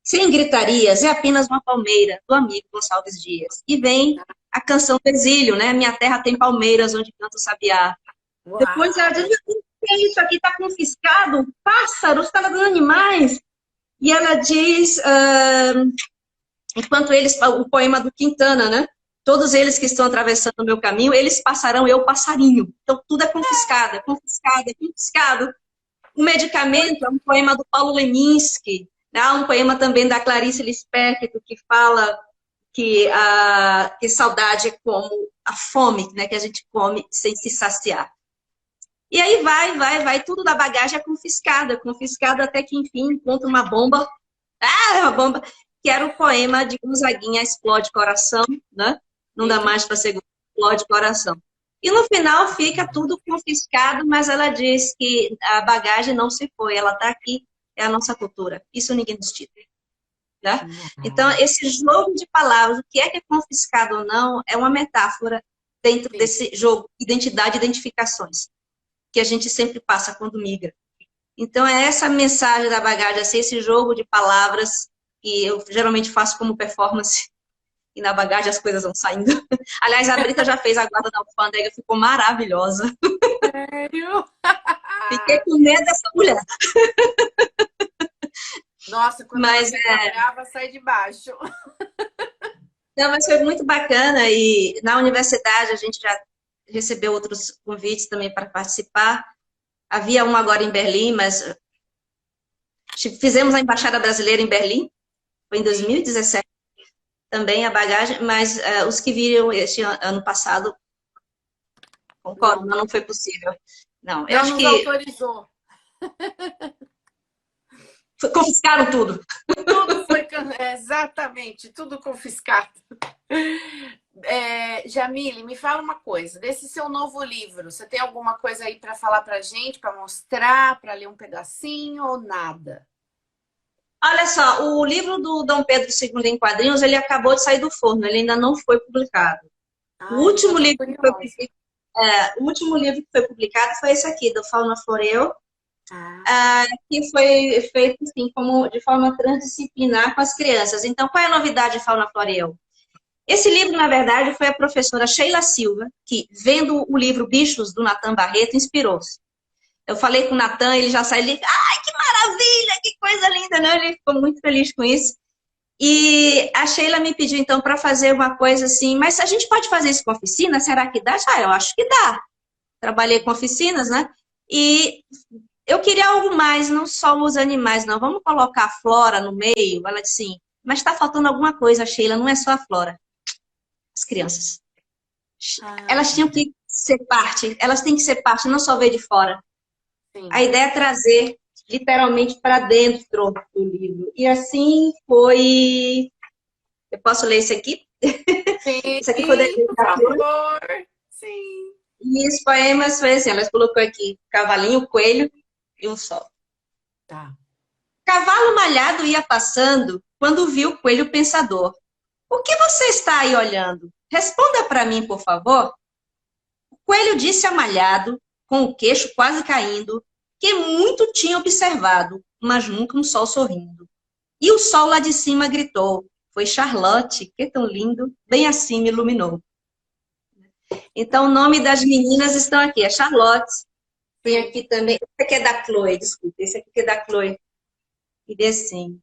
sem gritarias, é apenas uma palmeira, do amigo Gonçalves Dias. E vem a canção do exílio, né? Minha terra tem palmeiras onde canta o sabiá. Uau. Depois ela diz, isso aqui está confiscado, pássaros, está dando animais. E ela diz, enquanto eles, o poema do Quintana, né? Todos eles que estão atravessando o meu caminho, eles passarão, eu passarinho. Então tudo é confiscado, é confiscado, é confiscado. O medicamento é um poema do Paulo Leminski, né? Um poema também da Clarice Lispector, que fala que saudade é como a fome, né? Que a gente come sem se saciar. E aí vai, tudo da bagagem é confiscado até que, enfim, encontra uma bomba, uma bomba, que era o poema de Gonzaguinha, Explode Coração, né? Não dá mais para segurar, Explode Coração. E no final fica tudo confiscado, mas ela diz que a bagagem não se foi, ela está aqui, é a nossa cultura. Isso ninguém nos tira. Né? Então, esse jogo de palavras, o que é confiscado ou não, é uma metáfora dentro Sim. desse jogo identidade e identificações, que a gente sempre passa quando migra. Então, é essa mensagem da bagagem, assim, esse jogo de palavras que eu geralmente faço como performance, e na bagagem as coisas vão saindo. Aliás, a Brita já fez a guarda da alfândega, ficou maravilhosa. Sério? Fiquei com medo dessa mulher. Nossa, quando ela Mas, fica brava, sai de baixo. não, mas foi muito bacana e na universidade a gente já recebeu outros convites também para participar. Havia um agora em Berlim, mas fizemos a Embaixada Brasileira em Berlim, foi em 2017 também a bagagem, mas os que viram este ano passado, concordo, não foi possível. Não, eu Não acho nos que autorizou. confiscaram tudo. Tudo foi exatamente, tudo confiscado. Jamile, me fala uma coisa. Desse seu novo livro, você tem alguma coisa aí para falar para gente, para mostrar, para ler um pedacinho ou nada? Olha só, o livro do Dom Pedro II em quadrinhos, ele acabou de sair do forno, ele ainda não foi publicado. O Eu já último tô livro que foi, curiosa. o último livro que foi publicado foi esse aqui, do Fauna Floreu, Ah, que foi feito assim, como, de forma transdisciplinar com as crianças. Então, qual é a novidade de Fauna Floreu? Esse livro, na verdade, foi a professora Sheila Silva, que, vendo o livro Bichos, do Natan Barreto, inspirou-se. Eu falei com o Natan, ele já saiu, ele, ai, que maravilha, que coisa linda, né? Ele ficou muito feliz com isso. E a Sheila me pediu, então, para fazer uma coisa assim, mas a gente pode fazer isso com oficina? Será que dá? Eu acho que dá. Trabalhei com oficinas, né? E eu queria algo mais, não só os animais, não. Vamos colocar a flora no meio? Ela disse assim, mas está faltando alguma coisa, Sheila, não é só a flora. As crianças. Elas tinham que ser parte, elas têm que ser parte, não só ver de fora. sim. A ideia é trazer literalmente para dentro do livro. E assim foi. Eu posso ler esse aqui? Sim, Esse aqui foi por favor. Sim. E os poemas foi assim, ela colocou aqui cavalinho, coelho e um sol. Tá. Cavalo malhado ia passando quando viu o coelho pensador. O que você está aí olhando? Responda para mim, por favor. O coelho disse a malhado, com o queixo quase caindo, que muito tinha observado, mas nunca um sol sorrindo. E o sol lá de cima gritou. Foi Charlotte, que tão lindo, bem assim me iluminou. Então, o nome das meninas estão aqui. É Charlotte. Tem aqui também. Esse aqui é da Chloe, desculpa. Esse aqui é da Chloe. E diz assim.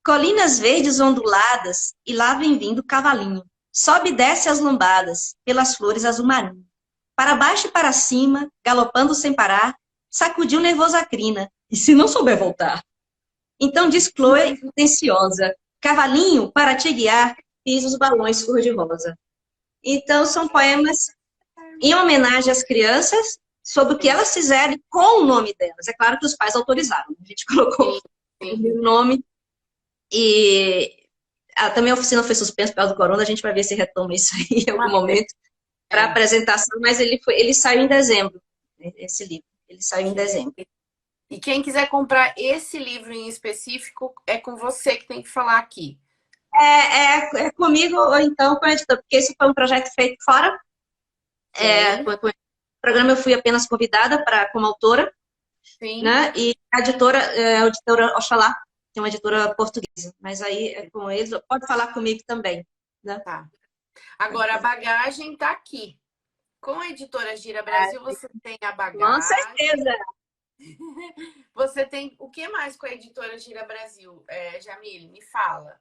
Colinas verdes onduladas, e lá vem vindo cavalinho. Sobe e desce as lombadas, pelas flores azul marinho. Para baixo e para cima, galopando sem parar, sacudiu nervoso a crina. E se não souber voltar? Então diz Chloe, atenciosa. Cavalinho, para te guiar, fiz os balões cor-de-rosa. Então, são poemas em homenagem às crianças, sobre o que elas fizerem com o nome delas. É claro que os pais autorizaram. A gente colocou o nome. E também a oficina foi suspensa por causa do corona. A gente vai ver se retoma isso aí em algum momento para apresentação. Mas ele saiu em dezembro, esse livro. Ele saiu em dezembro. E quem quiser comprar esse livro em específico, é com você que tem que falar aqui. É comigo ou então com a editora, porque esse foi um projeto feito fora. Com o programa eu fui apenas convidada como autora. Sim. Né? E a editora Oxalá, que é uma editora portuguesa. Mas aí é com eles, pode falar comigo também. Né? Tá. Agora, a bagagem está aqui. Com a editora Gira Brasil, você tem a bagagem. Com certeza. Você tem o que mais com a editora Gira Brasil? Jamile, me fala.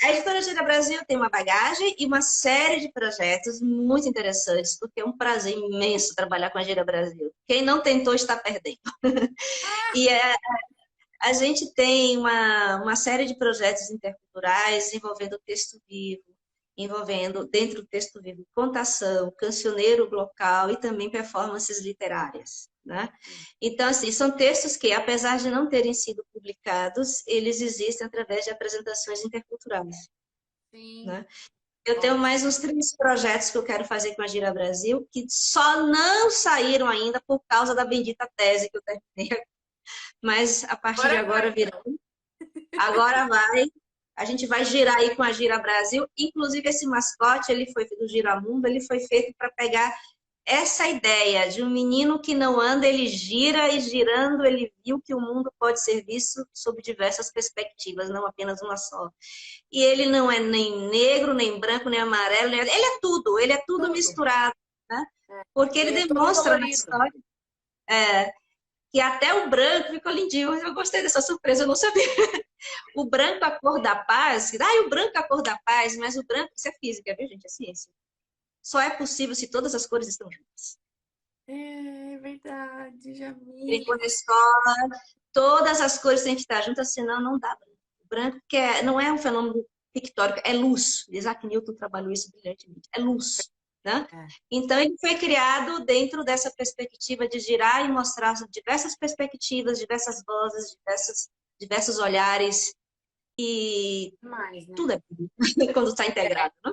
A editora Gira Brasil tem uma bagagem e uma série de projetos muito interessantes, porque é um prazer imenso trabalhar com a Gira Brasil. Quem não tentou está perdendo. E a gente tem uma série de projetos interculturais envolvendo o texto vivo, envolvendo, dentro do texto vivo, contação, cancioneiro local e também performances literárias. Né? Então, assim, são textos que, apesar de não terem sido publicados, eles existem através de apresentações interculturais. Sim. Né? Eu tenho mais uns 3 projetos que eu quero fazer com a Gira Brasil, que só não saíram ainda por causa da bendita tese que eu terminei. Mas a partir de agora virão. Agora vai. A gente vai girar aí com a Gira Brasil. Inclusive, esse mascote, ele foi do Giramundo, ele foi feito para pegar essa ideia de um menino que não anda, ele gira e girando ele viu que o mundo pode ser visto sob diversas perspectivas, não apenas uma só. E ele não é nem negro, nem branco, nem amarelo, ele é tudo Tudo. misturado, né? Porque ele Ele é todo demonstra na colorido. história que até o branco ficou lindinho. Eu gostei dessa surpresa, eu não sabia. O branco, a cor da paz. O branco, a cor da paz, mas o branco, isso é física, viu, gente? É ciência. Só é possível se todas as cores estão juntas. É verdade, Brincou Jamile. na escola, todas as cores têm que estar juntas, senão não dá branco. O branco não é um fenômeno pictórico, é luz. Isaac Newton trabalhou isso brilhantemente. É luz. Né? É. Então, ele foi criado dentro dessa perspectiva de girar e mostrar diversas perspectivas, diversas vozes, diversos olhares, e Mais, né? tudo é bonito quando está integrado. Né?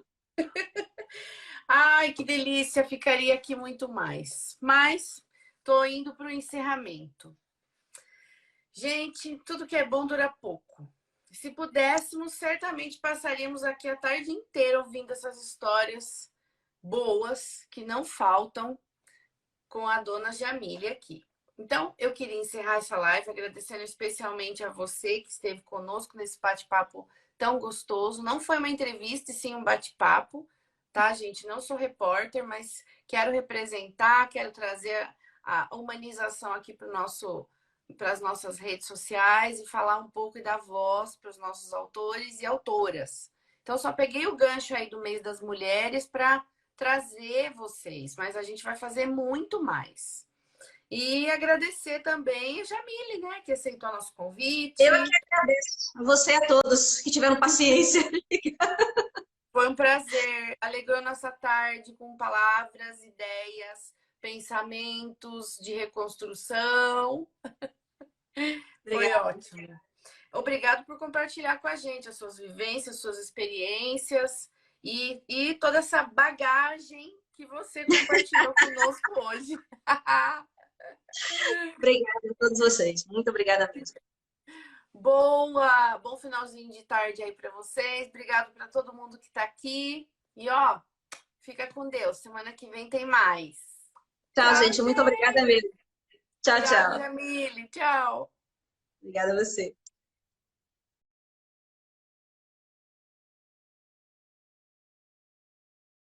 Ai, que delícia! Ficaria aqui muito mais. Mas tô indo para o encerramento. Gente, tudo que é bom dura pouco. Se pudéssemos, certamente passaríamos aqui a tarde inteira ouvindo essas histórias boas que não faltam com a dona Jamília aqui. Então, eu queria encerrar essa live agradecendo especialmente a você que esteve conosco nesse bate-papo tão gostoso. Não foi uma entrevista, e sim um bate-papo, tá, gente? Não sou repórter, mas quero representar, quero trazer a humanização aqui para as nossas redes sociais e falar um pouco e dar voz para os nossos autores e autoras. Então, só peguei o gancho aí do mês das mulheres para trazer vocês, mas a gente vai fazer muito mais. E agradecer também a Jamile, né, que aceitou nosso Eu é que convite. agradeço a você e a todos que tiveram paciência. Foi um prazer. Alegrou nossa tarde com palavras, ideias, pensamentos de reconstrução. Foi Obrigada. ótimo. Obrigado por compartilhar com a gente as suas vivências, suas experiências e toda essa bagagem que você compartilhou conosco hoje. Obrigada a todos vocês. Muito obrigada mesmo. Bom finalzinho de tarde aí para vocês. Obrigado para todo mundo que está aqui. E ó, fica com Deus. Semana que vem tem mais. Tchau, Tchau, gente. Muito obrigada gente. mesmo. Tchau, Obrigado, tchau. Jamile. Tchau. Obrigada a você.